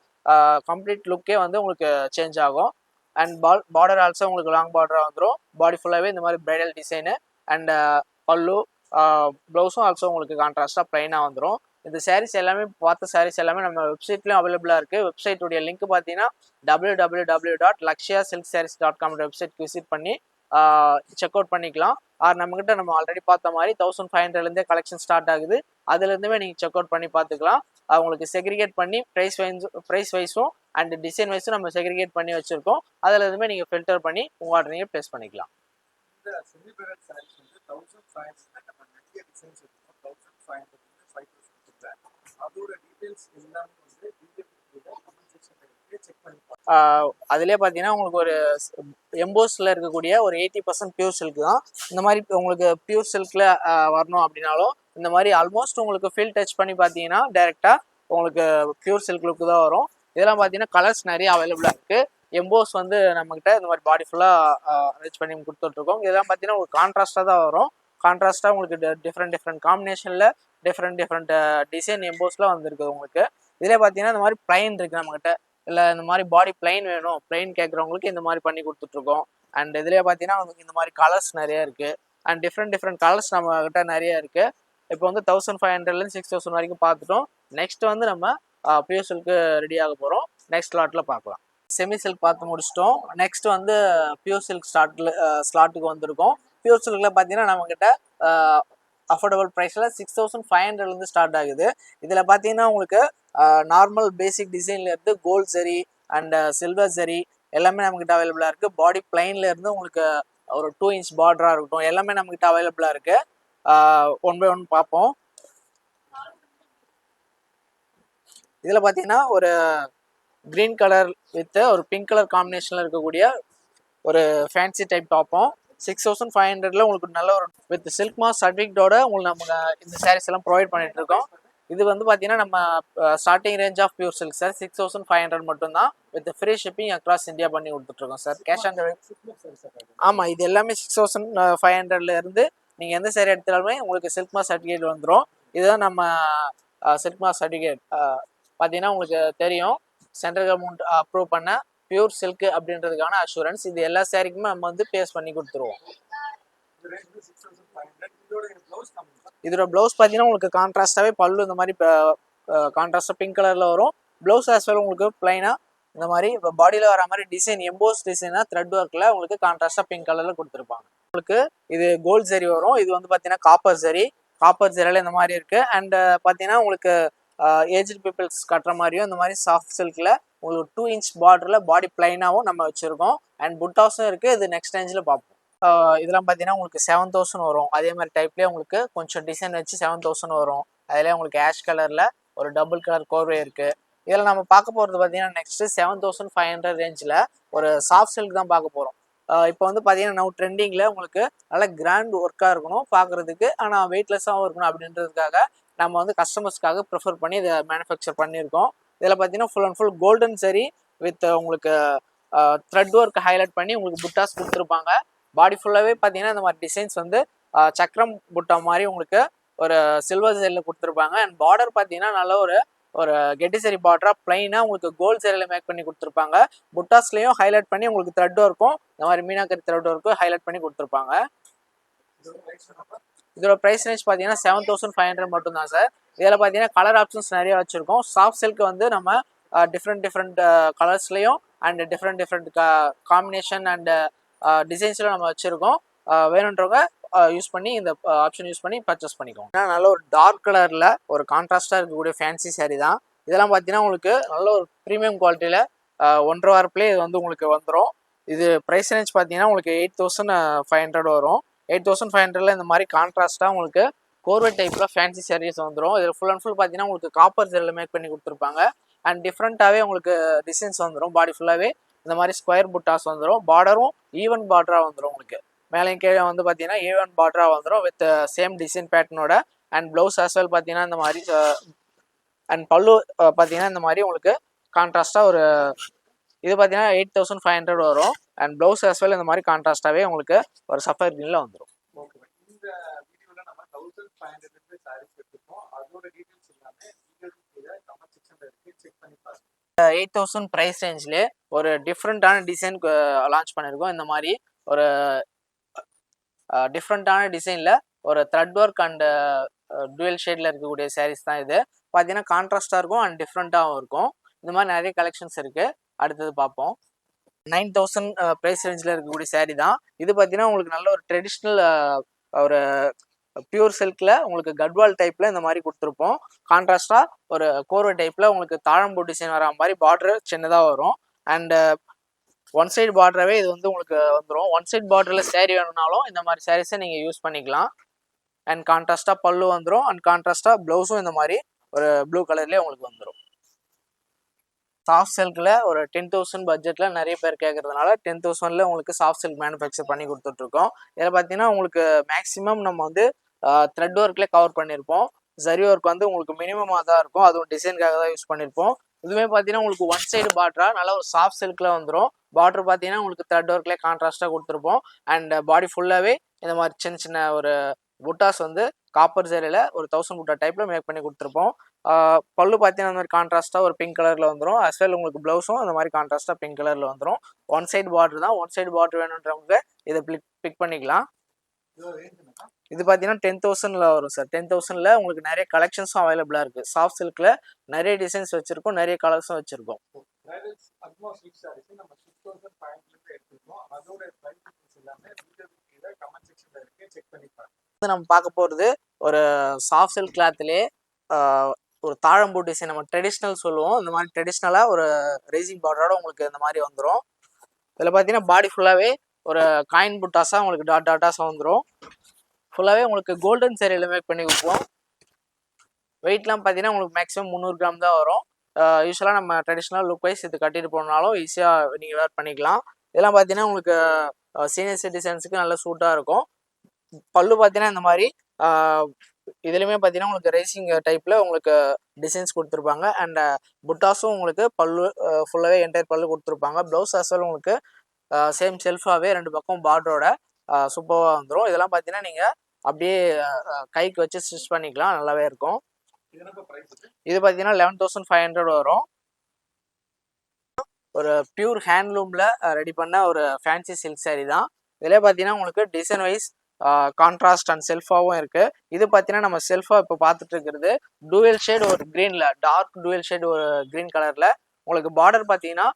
கம்ப்ளீட் லுக்கே வந்து உங்களுக்கு சேஞ்ச் ஆகும். அண்ட் பார்டர் ஆல்சோ உங்களுக்கு லாங் பார்டராக வந்துடும். பாடி ஃபுல்லாகவே இந்த மாதிரி பிரைடல் டிசைனு அண்ட் பல்லு ப்ளவுஸும் ஆல்சோ உங்களுக்கு கான்ட்ராஸ்டாக ப்ளைனாக வந்துடும். இந்த சாரீஸ் எல்லாமே பார்த்த சாரீஸ் எல்லாமே நம்ம வெப்சைட்லேயும் அவைலபிளாக இருக்குது. வெப்சைட்டுடைய லிங்க் பார்த்தீங்கன்னா www.lakshayasilksarees.com வெப்சைட்க்கு விசிட் பண்ணி செக் அவுட் பண்ணிக்கலாம். நம்மகிட்ட நம்ம ஆல்ரெடி பார்த்த மாதிரி 1500லேருந்தே கலெக்ஷன் ஸ்டார்ட் ஆகுது. அதுலேருந்துமே நீங்கள் செக் அவுட் பண்ணி பார்த்துக்கலாம். அவங்களுக்கு செக்ரிகேட் பண்ணி ப்ரைஸ் வைஸும் அண்ட் டிசைன் வைஸும் நம்ம செக்ரிகேட் பண்ணி வச்சுருக்கோம். அதில் இருந்துமே நீங்கள் ஃபில்டர் பண்ணி உங்கள் ஆர்டர் நீங்கள் ப்ளேஸ் பண்ணிக்கலாம்.
இந்த செமி பிரைடல் சாரீஸ் வந்து 1500 நம்ம நிறைய டிசைன்ஸ் இருக்கும். 1500 5000 அதோட டீடைல்ஸ் எல்லாமே வந்து கமெண்ட் செக்ஷன்ல இருக்கு, செக் பண்ணி
அதுலேயே பார்த்தீங்கன்னா உங்களுக்கு ஒரு எம்போஸில் இருக்கக்கூடிய ஒரு 80% பியூர் சில்க் தான். இந்த மாதிரி உங்களுக்கு பியூர் சில்கில் வரணும் அப்படின்னாலும் இந்த மாதிரி ஆல்மோஸ்ட் உங்களுக்கு ஃபீல் டச் பண்ணி பார்த்தீங்கன்னா டைரெக்டாக உங்களுக்கு பியூர் சில்க் லுக்கு தான் வரும். இதெல்லாம் பார்த்தீங்கன்னா கலர்ஸ் நிறைய அவைலபிளாக இருக்குது. எம்போஸ் வந்து நம்மகிட்ட இந்த மாதிரி பாடி ஃபுல்லாக அரேஞ்ச் பண்ணி கொடுத்துட்ருக்கோம். இதெல்லாம் பார்த்தீங்கன்னா உங்களுக்கு கான்ட்ராஸ்ட்டாக தான் வரும். கான்ட்ராஸ்ட்டாக உங்களுக்கு டிஃப்ரெண்ட் காம்பினேஷனில் டிஃப்ரெண்ட் டிசைன் எம்போஸ்லாம் வந்துருக்குது உங்களுக்கு. இதில் பார்த்தீங்கன்னா இந்த மாதிரி ப்ளைன் இருக்குது நம்மகிட்ட. இல்லை இந்த மாதிரி பாடி ப்ளைன் வேணும், ப்ளைன் கேட்குறவங்களுக்கு இந்த மாதிரி பண்ணி கொடுத்துட்ருக்கோம். அண்ட் இதுலேயே பார்த்தீங்கன்னா உங்களுக்கு இந்த மாதிரி கலர்ஸ் நிறைய இருக்குது. அண்ட் டிஃப்ரெண்ட் கலர்ஸ் நம்மகிட்ட நிறைய இருக்குது. இப்போ வந்து 1500லேருந்து 6000 வரைக்கும் பார்த்துட்டோம். நெக்ஸ்ட் வந்து நம்ம பியூர் சில்க்கு ரெடி ஆக போகிறோம். நெக்ஸ்ட் ஸ்லாட்டில் பார்க்கலாம். செமி சில்க் பார்த்து முடிச்சிட்டோம். நெக்ஸ்ட் வந்து பியூர் சில்க் ஸ்லாட்டுக்கு வந்திருக்கோம். பியூர் சில்கில் பார்த்தீங்கன்னா நம்மக்கிட்ட அஃபோர்டபுள் ப்ரைஸில் 6500லேருந்து ஸ்டார்ட் ஆகுது. இதில் பார்த்தீங்கன்னா உங்களுக்கு நார்மல் பேசிக் டிசைன்லேருந்து கோல்ட் சரி அண்ட் சில்வர் சரி எல்லாமே நம்மக்கிட்ட அவைலபிளாக இருக்குது. பாடி பிளைன்லேருந்து உங்களுக்கு ஒரு 2 இன்ச் பார்டராக இருக்கட்டும் எல்லாமே நம்மக்கிட்ட அவைலபிளாக இருக்குது. ஒன் பை ஒன் பார்ப்போம். இதில் பார்த்தீங்கன்னா ஒரு க்ரீன் கலர் வித் ஒரு பிங்க் கலர் காம்பினேஷனில் இருக்கக்கூடிய ஒரு ஃபேன்சி டைப் டாப்பும் 6500ல உங்களுக்கு நல்ல ஒரு வித் சில்க் மார்க் சர்டிஃபிகேட்டோட உங்களுக்கு நம்ம இந்த சாரீஸ் எல்லாம் ப்ரொவைட் பண்ணிட்டு இருக்கோம். இது வந்து பார்த்தீங்கன்னா நம்ம starting range of pure silk sir 6500 மட்டும்தான் with free shipping across India பண்ணி கொடுத்துட்ருக்கோம் சார். Cash on delivery. ஆமாம், இது எல்லாமே 6500ல இருந்து நீங்கள் எந்த சாரீ எடுத்தாலுமே உங்களுக்கு சில்க் மார்க் சர்டிஃபிகேட் வந்துடும். இதுதான் நம்ம சில்க் மார்க் சர்டிஃபிகேட். பார்த்தீங்கன்னா உங்களுக்கு தெரியும், சென்ட்ரல் கவர்மெண்ட் அப்ரூவ் பண்ண பியூர் சில்க் அப்படின்றதுக்கான அஷூரன்ஸ். இது எல்லா சாரிக்குமே நம்ம வந்து பேஸ் பண்ணி கொடுத்துருவோம். இதோட ப்ளவுஸ் பார்த்தீங்கன்னா உங்களுக்கு கான்ட்ராஸ்டாகவே பல்லு இந்த மாதிரி கான்ட்ராஸ்டாக பிங்க் கலரில் வரும். ப்ளவுஸ் ஆஸ் வெல் உங்களுக்கு பிளைனாக இந்த மாதிரி இப்போ பாடியில் வர மாதிரி டிசைன் எம்போஸ் டிசைனாக த்ரெட் ஒர்க்கில் உங்களுக்கு கான்ட்ராஸ்டாக பிங்க் கலரில் கொடுத்துருப்பாங்க. உங்களுக்கு இது கோல்ட் சரி வரும். இது வந்து பார்த்தீங்கன்னா காப்பர் சரியில் இந்த மாதிரி இருக்குது. அண்ட் பார்த்தீங்கன்னா உங்களுக்கு ஏஜ்டு பீப்புள்ஸ் கட்டுற மாதிரியும் இந்த மாதிரி சாஃப்ட் சில்கில் உங்களுக்கு 2 இன்ச் பார்டரில் பாடி பிளைனாகவும் நம்ம வச்சுருக்கோம். அண்ட் புட்டாஸும் இருக்குது. இது நெக்ஸ்ட் ரேஞ்சில் பார்ப்போம். இதெல்லாம் பார்த்தீங்கன்னா உங்களுக்கு 7000 வரும். அதே மாதிரி டைப்லேயே உங்களுக்கு கொஞ்சம் டிசைன் வச்சு 7000 வரும். அதிலே உங்களுக்கு ஆஷ் கலரில் ஒரு டபுள் கலர் கோர்வே இருக்குது. இதில் நம்ம பார்க்க போகிறது பார்த்தீங்கன்னா நெக்ஸ்ட்டு 7500 ரேஞ்சில் ஒரு சாஃப்ட் சில்க் தான் பார்க்க போகிறோம். இப்போ வந்து பார்த்தீங்கன்னா நம்ம ட்ரெண்டிங்கில் உங்களுக்கு நல்ல கிராண்ட் ஒர்க்காக இருக்கணும் பார்க்குறதுக்கு, ஆனால் வெயிட்லெஸ்ஸாகவும் இருக்கணும் அப்படின்றதுக்காக நம்ம வந்து கஸ்டமர்ஸ்க்காக ப்ரிஃபர் பண்ணி இதை மேனுஃபேக்சர் பண்ணியிருக்கோம். இதில் பார்த்தீங்கன்னா ஃபுல் அண்ட் ஃபுல் கோல்டன் சரி வித் உங்களுக்கு த்ரெட் ஒர்க் ஹைலைட் பண்ணி உங்களுக்கு புட்டாஸ் கொடுத்துருப்பாங்க. பாடி ஃபுல்லாகவே பார்த்தீங்கன்னா இந்த மாதிரி டிசைன்ஸ் வந்து சக்கரம் புட்டா மாதிரி உங்களுக்கு ஒரு சில்வர் சரியில் கொடுத்துருப்பாங்க. அண்ட் பார்டர் பார்த்தீங்கன்னா நல்ல ஒரு கெட்டி சரி பார்டராக பிளைனாக உங்களுக்கு கோல்ட் சரியில் மேக் பண்ணி கொடுத்துருப்பாங்க. புட்டாஸ்லேயும் ஹைலைட் பண்ணி உங்களுக்கு த்ரெட் ஒர்க்கும் இந்த மாதிரி மீனாக்கரி த்ரெட் ஒர்க்கும் ஹைலைட் பண்ணி கொடுத்துருப்பாங்க. இதோட ப்ரைஸ் ரேஞ்ச் பார்த்தீங்கன்னா 7500 மட்டும்தான் சார். இதில் பார்த்தீங்கன்னா கலர் ஆப்ஷன்ஸ் நிறைய வச்சுருக்கோம். சாஃப்ட் சில்க் வந்து நம்ம டிஃப்ரெண்ட் கலர்ஸ்லேயும் அண்ட் டிஃப்ரெண்ட் காம்பினேஷன் அண்ட் டிசைன்ஸில் நம்ம வச்சுருக்கோம். வேணுன்றவங்க யூஸ் பண்ணி இந்த ஆப்ஷன் யூஸ் பண்ணி பர்ச்சேஸ் பண்ணிக்கோங்க. நல்ல ஒரு டார்க் கலரில் ஒரு கான்ட்ராஸ்டாக இருக்கக்கூடிய ஃபேன்சி சாரீ தான். இதெல்லாம் பார்த்தீங்கன்னா உங்களுக்கு நல்ல ஒரு ப்ரீமியம் குவாலிட்டியில் 1.5 வாரத்துலேயே இது வந்து உங்களுக்கு வந்துடும். இது ப்ரைஸ் ரேஞ்ச் பார்த்தீங்கன்னா உங்களுக்கு 8500 வரும். 8500ல இந்த மாதிரி கான்ட்ராஸ்ட்டாக உங்களுக்கு கோர்வை டைப்பில் ஃபேன்சி சாரீஸ் வந்துடும். இதில் ஃபுல் அண்ட் ஃபுல் பார்த்தீங்கன்னா உங்களுக்கு காப்பர் ஜெல்லில் மேக் பண்ணி கொடுத்துருப்பாங்க. அண்ட் டிஃப்ரெண்ட்டாகவே உங்களுக்கு டிசைன்ஸ் வந்துடும். பாடி ஃபுல்லாகவே இந்த மாதிரி ஸ்கொயர் புட்டாஸ் வந்துடும். பார்டரும் ஈவன் பார்டராக வந்துடும். உங்களுக்கு மேலேயும் கீழே வந்து பார்த்தீங்கன்னா ஈவன் பார்டராக வந்துடும் வித் சேம் டிசைன் பேட்டர்னோட. அண்ட் ப்ளவுஸ் as well பார்த்தீங்கன்னா இந்த மாதிரி அண்ட் பல்லு பார்த்தீங்கன்னா இந்த மாதிரி உங்களுக்கு கான்ட்ராஸ்டாக ஒரு இது பார்த்தீங்கன்னா 8500 வரும். அண்ட் ப்ளவுஸ் as well இந்த மாதிரி கான்ட்ராஸ்டாகவே உங்களுக்கு ஒரு சஃபர் கிரீனில் வந்துடும்.
ஓகே. இந்த வீடியோல நம்ம 1500 சாரீஸ் எடுத்துப்போம். அதோட டீடைல்ஸ் எல்லாமே வீடியோல கமெண்ட் செக்ஷன்ல இருக்கு, செக் பண்ணி பாருங்க.
8000 ப்ரைஸ் ரேஞ்சிலே ஒரு டிஃப்ரெண்ட்டான டிசைன் லான்ச் பண்ணியிருக்கோம். இந்த மாதிரி ஒரு டிஃப்ரெண்ட்டான டிசைனில் ஒரு த்ரெட் ஒர்க் அண்ட் டுவெல் ஷேடில் இருக்கக்கூடிய சாரீஸ் தான் இது. பார்த்தீங்கன்னா கான்ட்ராஸ்டாக இருக்கும் அண்ட் டிஃப்ரெண்ட்டாகவும் இருக்கும். இந்த மாதிரி நிறைய கலெக்ஷன்ஸ் இருக்குது. அடுத்தது பார்ப்போம். 9000 ப்ரைஸ் ரேஞ்சில் இருக்கக்கூடிய சாரீ தான் இது. பார்த்தீங்கன்னா உங்களுக்கு நல்ல ஒரு ட்ரெடிஷ்னல் ஒரு பியூர் சில்கில் உங்களுக்கு கட்வால் டைப்பில் இந்த மாதிரி கொடுத்துருப்போம். கான்ட்ராஸ்டாக ஒரு கோர்வை டைப்பில் உங்களுக்கு தாழம்பூ டிசைன் வர மாதிரி பார்டர் சின்னதாக வரும். அண்டு ஒன் சைடு பார்டராகவே இது வந்து உங்களுக்கு வந்துடும். ஒன் சைடு பார்டரில் சாரீ வேணும்னாலும் இந்த மாதிரி சாரீஸை நீங்கள் யூஸ் பண்ணிக்கலாம். அண்ட் கான்ட்ராஸ்டாக பல்லு வந்துடும். அண்ட் கான்ட்ராஸ்டாக ப்ளவுஸும் இந்த மாதிரி ஒரு ப்ளூ கலர்லேயே உங்களுக்கு வந்துடும். சாஃப்ட் சில்கில் ஒரு 10,000 பட்ஜெட்டில் நிறைய பேர் கேட்குறதுனால 10,000ல் உங்களுக்கு சாஃப்ட் சில்க் மேனுஃபேக்சர் பண்ணி கொடுத்துட்ருக்கோம். இதில் பார்த்தீங்கன்னா உங்களுக்கு மேக்ஸிமம் நம்ம வந்து த்ரெட் ஒர்க்லேயே கவர் பண்ணியிருப்போம். ஜரி ஒர்க் வந்து உங்களுக்கு மினிமமாக தான் இருக்கும். அதுவும் டிசைனுக்காக தான் யூஸ் பண்ணியிருப்போம். இதுவுமே பார்த்தீங்கன்னா உங்களுக்கு ஒன் சைடு பார்டராக நல்லா ஒரு சாஃப்ட் சில்கில் வந்துடும். பார்டர் பார்த்தீங்கன்னா உங்களுக்கு த்ரெட் ஒர்க்லேயே கான்ட்ராஸ்டாக கொடுத்துருப்போம். அண்ட் பாடி ஃபுல்லாகவே இந்த மாதிரி சின்ன சின்ன ஒரு புட்டாஸ் வந்து காப்பர் ஜரியில் ஒரு 1000 புட்டா டைப்பில் மேக் பண்ணி கொடுத்துருப்போம். பல்லு பார்த்தீங்கன்னா அந்த மாதிரி கான்ட்ராஸ்டாக ஒரு பிங்க் கலரில் வந்துடும். as well உங்களுக்கு ப்ளவுஸும் அந்த மாதிரி கான்ட்ராஸ்டாக பிங்க் கலரில் வந்துடும். ஒன் சைடு பார்டர் தான். ஒன் சைடு பார்டர் வேணுன்றவங்க இதை பிக் பண்ணிக்கலாம். இது பார்த்தீங்கன்னா 10,000ல் வரும் சார். 10,000ல் உங்களுக்கு நிறைய கலெக்ஷன்ஸும் அவைலபிளாக இருக்குது. சாஃப்ட் சில்கில் நிறைய டிசைன்ஸ் வச்சுருக்கோம், நிறைய கலர்ஸும் வச்சுருக்கோம். நம்ம பார்க்க போகிறது ஒரு சாஃப்ட் சில்க் கிளாத்லேயே ஒரு தாழம்பூ டிசைன் நம்ம ட்ரெடிஷ்னல் சொல்லுவோம். இந்த மாதிரி ட்ரெடிஷ்னலாக ஒரு ரேசிங் பார்டரோட உங்களுக்கு இந்த மாதிரி வந்துடும். இதில் பார்த்தீங்கன்னா பாடி ஃபுல்லாகவே ஒரு காயின் புட்டாஸாக உங்களுக்கு டாட்டாஸாக வந்துடும். ஃபுல்லாகவே உங்களுக்கு கோல்டன் சேரியில் மேக் பண்ணி கொடுப்போம். வெயிட்லாம் பார்த்தீங்கன்னா உங்களுக்கு மேக்ஸிமம் 300 கிராம் தான் வரும். யூஸ்வலாக நம்ம ட்ரெடிஷ்னல் லுக் வைஸ் இது கட்டிட்டு போனாலும் ஈஸியாக நீங்கள் வேர் பண்ணிக்கலாம். இதெல்லாம் பார்த்தீங்கன்னா உங்களுக்கு சீனியர் சிட்டிசன்ஸுக்கு நல்ல சூட்டாக இருக்கும். பல்லு பார்த்தீங்கன்னா இந்த மாதிரி இதுலையுமே பார்த்தீங்கன்னா உங்களுக்கு ரேசிங் டைப்பில் உங்களுக்கு டிசைன்ஸ் கொடுத்துருப்பாங்க. அண்ட் புட்டாஸும் உங்களுக்கு பல்லு ஃபுல்லாகவே என்டையர் பல்லு கொடுத்துருப்பாங்க. ப்ளவுஸ் as well உங்களுக்கு சேம் செல்ஃபாகவே 2 பக்கம் பார்டரோட சூப்பராக வந்துடும். இதெல்லாம் பார்த்தீங்கன்னா நீங்கள் அப்படியே கைக்கு வச்சு ஸ்டிச் பண்ணிக்கலாம், நல்லாவே இருக்கும். இது பார்த்தீங்கன்னா 11,500 வரும். ஒரு பியூர் ஹேண்ட்லூமில் ரெடி பண்ண ஒரு ஃபேன்சி சில்க் சாரீ தான். இதில் பார்த்தீங்கன்னா உங்களுக்கு டிசைன் வைஸ் கான்ட்ராஸ்ட் அண்ட் செல்ஃபாகவும் இருக்குது. இது பார்த்தீங்கன்னா நம்ம செல்ஃபாக இப்போ பார்த்துட்டு இருக்கிறது டூவல் ஷேட் ஒரு க்ரீனில், டார்க் டூவல் ஷேட் ஒரு க்ரீன் கலரில். உங்களுக்கு பார்டர் பார்த்தீங்கன்னா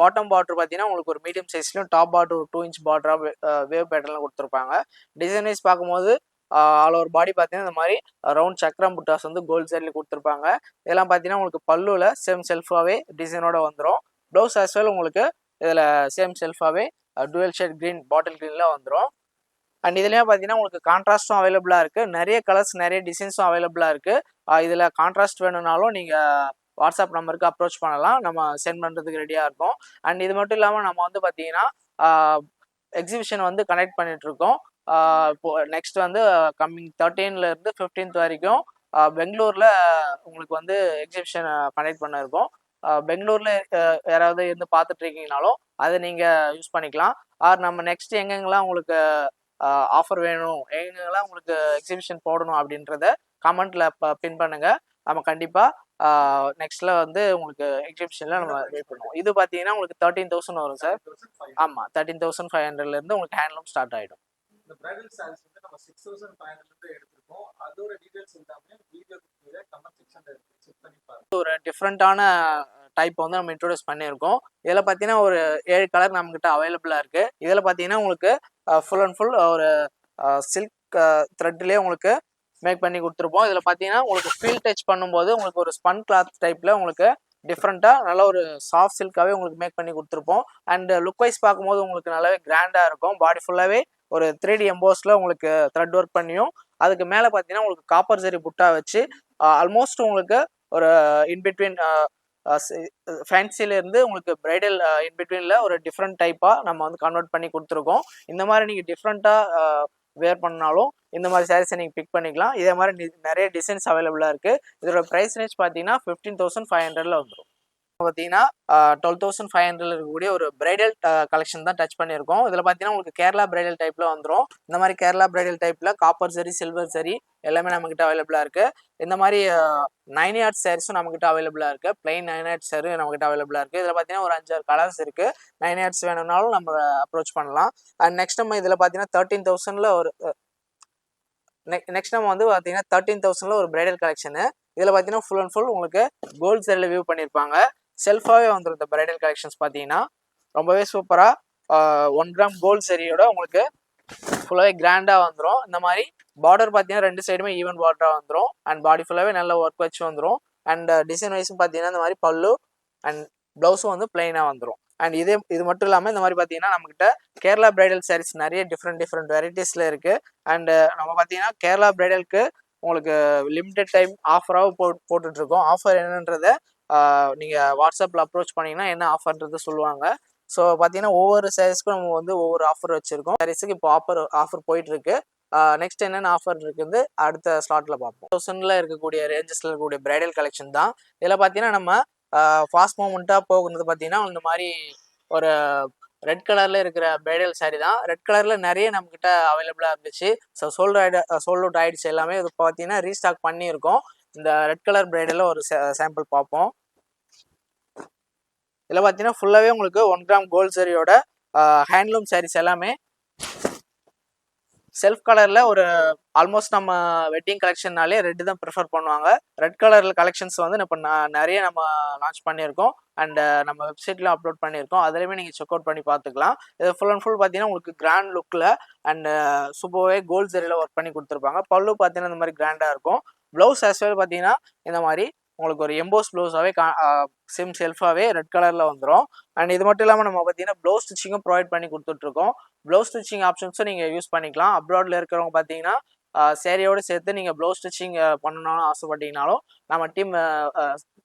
பாட்டம் பார்டர் பார்த்தீங்கன்னா உங்களுக்கு ஒரு மீடியம் சைஸ்லையும், டாப் பார்டர் ஒரு 2 inch பார்டராக வேவ் பேட்டர்னில் கொடுத்துருப்பாங்க. டிசைன் வைஸ் பார்க்கும்போது ஆல் ஓவர் பாடி பார்த்தீங்கன்னா இந்த மாதிரி ரவுண்ட் சக்கரம் புட்டாஸ் வந்து கோல்ட் சைடில் கொடுத்துருப்பாங்க. இதெல்லாம் பார்த்தீங்கன்னா உங்களுக்கு பல்லுவில் சேம் செல்ஃபாகவே டிசைனோட வந்துடும். ப்ளவுஸ் as well உங்களுக்கு இதில் சேம் செல்ஃபாகவே டூவல் ஷேட் க்ரீன், பாட்டில் க்ரீனில் வந்துடும். அண்ட் இதுலேயே பார்த்தீங்கன்னா உங்களுக்கு கான்ட்ராஸ்ட்டும் அவைலபிளாக இருக்குது. நிறைய கலர்ஸ், நிறைய டிசைன்ஸும் அவைலபிளாக இருக்குது. இதில் கான்ட்ராஸ்ட் வேணும்னாலும் நீங்கள் வாட்ஸ்அப் நம்பருக்கு அப்ரோச் பண்ணலாம், நம்ம சென்ட் பண்ணுறதுக்கு ரெடியாக இருக்கும். அண்ட் இது மட்டும் இல்லாமல் நம்ம வந்து பார்த்தீங்கன்னா எக்ஸிபிஷன் வந்து கனெக்ட் பண்ணிகிட்ருக்கோம். இப்போ நெக்ஸ்ட் வந்து கம்மிங் 13லேருந்து 15th வரைக்கும் பெங்களூரில் உங்களுக்கு வந்து எக்ஸிபிஷன் கனெக்ட் பண்ணியிருக்கோம். பெங்களூரில் யாராவது இருந்து பார்த்துட்டு இருக்கீங்கனாலும் அதை நீங்கள் யூஸ் பண்ணிக்கலாம். ஆர் நம்ம நெக்ஸ்ட் எங்கெங்கெல்லாம் உங்களுக்கு ஆஃபர் வேணும், எங்கெங்கெல்லாம் உங்களுக்கு எக்ஸிபிஷன் போடணும் அப்படின்றத கமெண்ட்டில் பின் பண்ணுங்கள். நம்ம கண்டிப்பாக நெக்ஸ்ட்டில் வந்து உங்களுக்கு எக்ஸிபிஷனில் நம்ம வெயிட் பண்ணுவோம். இது பார்த்தீங்கன்னா உங்களுக்கு 13,000 வரும் சார். ஆமாம், 13,500லேருந்து உங்களுக்கு ஹேண்ட்லூம் ஸ்டார்ட் ஆகிடும்.
இந்த பிரைடல் சாரீஸ் வந்து நம்ம 6,500 எடுத்துருக்கோம். அதோட டீடைல்ஸ் எல்லாமே வீடியோக்கு கமெண்ட் செக்ஷன்ல இருக்கு, செக் பண்ணி பாருங்க.
ஒரு டிஃப்ரெண்ட்டான டைப் வந்து நம்ம இன்ட்ரோடியூஸ் பண்ணியிருக்கோம். இதில் பார்த்தீங்கன்னா ஒரு 7 கலர் நம்மக்கிட்ட அவைலபிளாக இருக்குது. இதில் பார்த்தீங்கன்னா உங்களுக்கு ஃபுல் அண்ட் ஃபுல் ஒரு சில்க் த்ரெட்லேயே உங்களுக்கு மேக் பண்ணி கொடுத்துருப்போம். இதில் பார்த்தீங்கன்னா உங்களுக்கு ஃபீல் டச் பண்ணும்போது உங்களுக்கு ஒரு ஸ்பன் கிளாத் டைப்பில் உங்களுக்கு டிஃப்ரெண்ட்டாக நல்ல ஒரு சாஃப்ட் சில்காகவே உங்களுக்கு மேக் பண்ணி கொடுத்துருப்போம். அண்ட் லுக் வைஸ் பார்க்கும்போது உங்களுக்கு நல்லாவே கிராண்டாக இருக்கும். பாடி ஃபுல்லாகவே ஒரு 3D எம்போஸில் உங்களுக்கு த்ரெட் ஒர்க் பண்ணியும், அதுக்கு மேலே பார்த்தீங்கன்னா உங்களுக்கு காப்பர் ஜரி புட்டா வச்சு ஆல்மோஸ்ட் உங்களுக்கு ஒரு இன்பிட்வீன் ஃபேன்சிலேருந்து உங்களுக்கு பிரைடல் இன்பிட்வீனில் ஒரு டிஃப்ரெண்ட் டைப்பாக நம்ம வந்து கன்வெர்ட் பண்ணி கொடுத்துருக்கோம். இந்த மாதிரி நீங்கள் டிஃப்ரெண்ட்டாக வேர் பண்ணாலும் இந்த மாதிரி சாரீஸை நீங்கள் பிக் பண்ணிக்கலாம். இதே மாதிரி நிறைய டிசைன்ஸ் அவைலபிளாக இருக்குது. இதோட ப்ரைஸ் ரேஞ்ச் பார்த்தீங்கன்னா 15,500 வந்துடும். பார்த்தீங்கன்னா 12,500 இருக்கக்கூடிய ஒரு பிரைடல் கலெக்ஷன் தான் டச் பண்ணியிருக்கோம். இதில் பார்த்தீங்கன்னா உங்களுக்கு கேரளா பிரைடல் டைப்பில் வந்துடும். இந்த மாதிரி கேரளா பிரைடல் டைப்பில் காப்பர் சரி, சில்வர் சரி எல்லாமே நம்மக்கிட்ட அவைலபிளாக இருக்குது. இந்த மாதிரி 9 yards சாரீஸும் நம்மக்கிட்ட அவைலபிளாக இருக்குது. பிளைன் 9 yards சாரி நம்மக்கிட்ட அவைலபிளாக இருக்குது. இதில் பார்த்தீங்கன்னா ஒரு 5-6 கலர்ஸ் இருக்குது. 9 yards வேணும்னாலும் நம்ம அப்ரோச் பண்ணலாம். அண்ட் நெக்ஸ்ட் நம்ம இதில் பார்த்தீங்கன்னா 13,000 ஒரு நெக்ஸ்ட் நம்ம வந்து பார்த்தீங்கன்னா 13,000 ஒரு பிரைடல் கலெக்ஷனு. இதில் பார்த்தீங்கன்னா ஃபுல் அண்ட் ஃபுல் உங்களுக்கு கோல்ட் சரியில் வியூ பண்ணியிருப்பாங்க. செல்ஃபாகவே வந்துடும். இந்த பிரைடல் கலெக்ஷன்ஸ் பார்த்தீங்கன்னா ரொம்பவே சூப்பராக 1 gram கோல்ட் சரியோட உங்களுக்கு ஃபுல்லாகவே கிராண்டாக வந்துடும். இந்த மாதிரி பார்டர் பார்த்தீங்கன்னா 2 சைடுமே ஈவன் பார்டராக வந்துடும். அண்ட் பாடி ஃபுல்லாகவே நல்ல ஒர்க் வச்சு வந்துடும். அண்ட் டிசைன் வைஸும் பார்த்தீங்கன்னா இந்த மாதிரி பல்லு அண்ட் ப்ளவுஸும் வந்து பிளைனாக வந்துடும். அண்ட் இது மட்டும் இல்லாமல் இந்த மாதிரி பார்த்தீங்கன்னா நம்மகிட்ட கேரளா பிரைடல் சாரீஸ் நிறைய டிஃப்ரெண்ட் வெரைட்டிஸில் இருக்குது. அண்டு நம்ம பார்த்தீங்கன்னா கேரளா பிரைடலுக்கு உங்களுக்கு லிமிடெட் டைம் ஆஃபராகவும் போட்டுட்ருக்கோம். ஆஃபர் என்னன்றதை நீங்கள் வாட்ஸ்அப்பில் அப்ரோச் பண்ணிங்கன்னா என்ன ஆஃபர்ன்றது சொல்லுவாங்க. ஸோ பார்த்தீங்கன்னா ஒவ்வொரு சாரீஸ்க்கும் நம்ம வந்து ஒவ்வொரு ஆஃபர் வச்சுருக்கோம். சாரீஸுக்கு இப்போ ஆஃபர் போயிட்டுருக்கு. நெக்ஸ்ட் என்னென்ன ஆஃபர் இருக்குது அடுத்த ஸ்லாட்டில் பார்ப்போம். 1000 இருக்கக்கூடிய ரேஞ்சஸில் இருக்கக்கூடிய பிரைடல் கலெக்ஷன் தான். இதில் பார்த்தீங்கன்னா நம்ம ஃபாஸ்ட் மூமெண்ட்டாக போகுறது பார்த்தீங்கன்னா இந்த மாதிரி ஒரு ரெட் கலரில் இருக்கிற பிரைடல் சாரீ தான். ரெட் கலரில் நிறைய நம்மக்கிட்ட அவைலபிளாக இருந்துச்சு. ஸோ சோல்ட் அவுட் ஆகிடுச்சு எல்லாமே. இது பார்த்தீங்கன்னா ரீஸ்டாக் பண்ணியிருக்கோம். இந்த ரெட் கலர் பிரைடலில் ஒரு சாம்பிள் பார்ப்போம். இதில் பார்த்தீங்கன்னா ஃபுல்லாகவே உங்களுக்கு 1 gram கோல்ட் சரியோட ஹேண்ட்லூம் சாரீஸ் எல்லாமே செல்ஃப் கலரில் ஒரு ஆல்மோஸ்ட் நம்ம வெட்டிங் கலெக்ஷன்னாலே ரெட்டு தான் ப்ரிஃபர் பண்ணுவாங்க. ரெட் கலரில் கலெக்ஷன்ஸ் வந்து இப்போ நிறைய நம்ம லான்ச் பண்ணியிருக்கோம். அண்ட் நம்ம வெப்சைட்லையும் அப்லோட் பண்ணியிருக்கோம். அதுலேயுமே நீங்கள் செக் அவுட் பண்ணி பார்த்துக்கலாம். இது ஃபுல் அண்ட் ஃபுல் பார்த்தீங்கன்னா உங்களுக்கு கிராண்ட் லுக்கில் அண்ட் சூப்பராகவே கோல்ட் சரியில் ஒர்க் பண்ணி கொடுத்துருப்பாங்க. பல்லு பார்த்தீங்கன்னா இந்த மாதிரி கிராண்டாக இருக்கும். ப்ளவுஸ் ஆஸ் வெல் பார்த்தீங்கன்னா இந்த மாதிரி உங்களுக்கு ஒரு எம்போஸ் ப்ளவுஸாகவே சேம் செல்ஃபாகவே ரெட் கலரில் வந்துடும். அண்ட் இது மட்டும் இல்லாமல் நம்ம பார்த்தீங்கன்னா ப்ளவுஸ் ஸ்டிச்சிங்கும் ப்ரொவைட் பண்ணி கொடுத்துட்ருக்கோம். ப்ளவுஸ் ஸ்டிச்சிங் ஆப்ஷன்ஸும் நீங்கள் யூஸ் பண்ணிக்கலாம். அப்ராடில் இருக்கிறவங்க பார்த்தீங்கன்னா சேரீயோடு சேர்த்து நீங்கள் ப்ளவுஸ் ஸ்டிச்சிங் பண்ணணும்னு ஆசைப்பட்டீங்கனாலும் நம்ம டீம்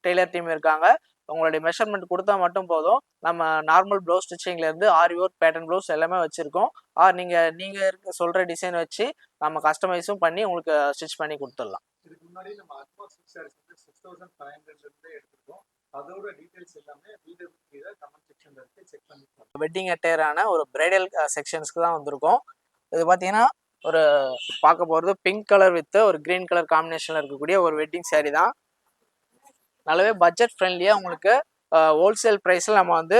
டெய்லர் டீம் இருக்காங்க. உங்களுடைய மெஷர்மெண்ட் கொடுத்தா மட்டும் போதும். நம்ம நார்மல் ப்ளவுஸ் ஸ்டிச்சிங்லேருந்து ஆரி ஒர்க் பேட்டர்ன் ப்ளவுஸ் எல்லாமே வச்சுருக்கோம். நீங்கள் சொல்கிற டிசைன் வச்சு நம்ம கஸ்டமைஸும் பண்ணி உங்களுக்கு ஸ்டிச் பண்ணி கொடுத்துடலாம்.
இதுக்கு முன்னாடி நம்ம அட்வான்ஸ் 6,500 எடுத்துருக்கோம். அதோட டீடைல்ஸ் எல்லாமே வீடியோ கீழே கமெண்ட் செக்ஷன்ல இருக்கு, செக் பண்ணிக்கலாம்.
வெட்டிங் அட்டையரான ஒரு பிரைடல் செக்ஷன்ஸ்க்கு தான் வந்திருக்கோம். இது பார்த்தீங்கன்னா ஒரு பார்க்க போகிறது பிங்க் கலர் வித் ஒரு கிரீன் கலர் காம்பினேஷனில் இருக்கக்கூடிய ஒரு வெட்டிங் சாரீ தான். நல்லாவே பட்ஜெட் ஃப்ரெண்ட்லியாக உங்களுக்கு ஹோல்சேல் ப்ரைஸில் நம்ம வந்து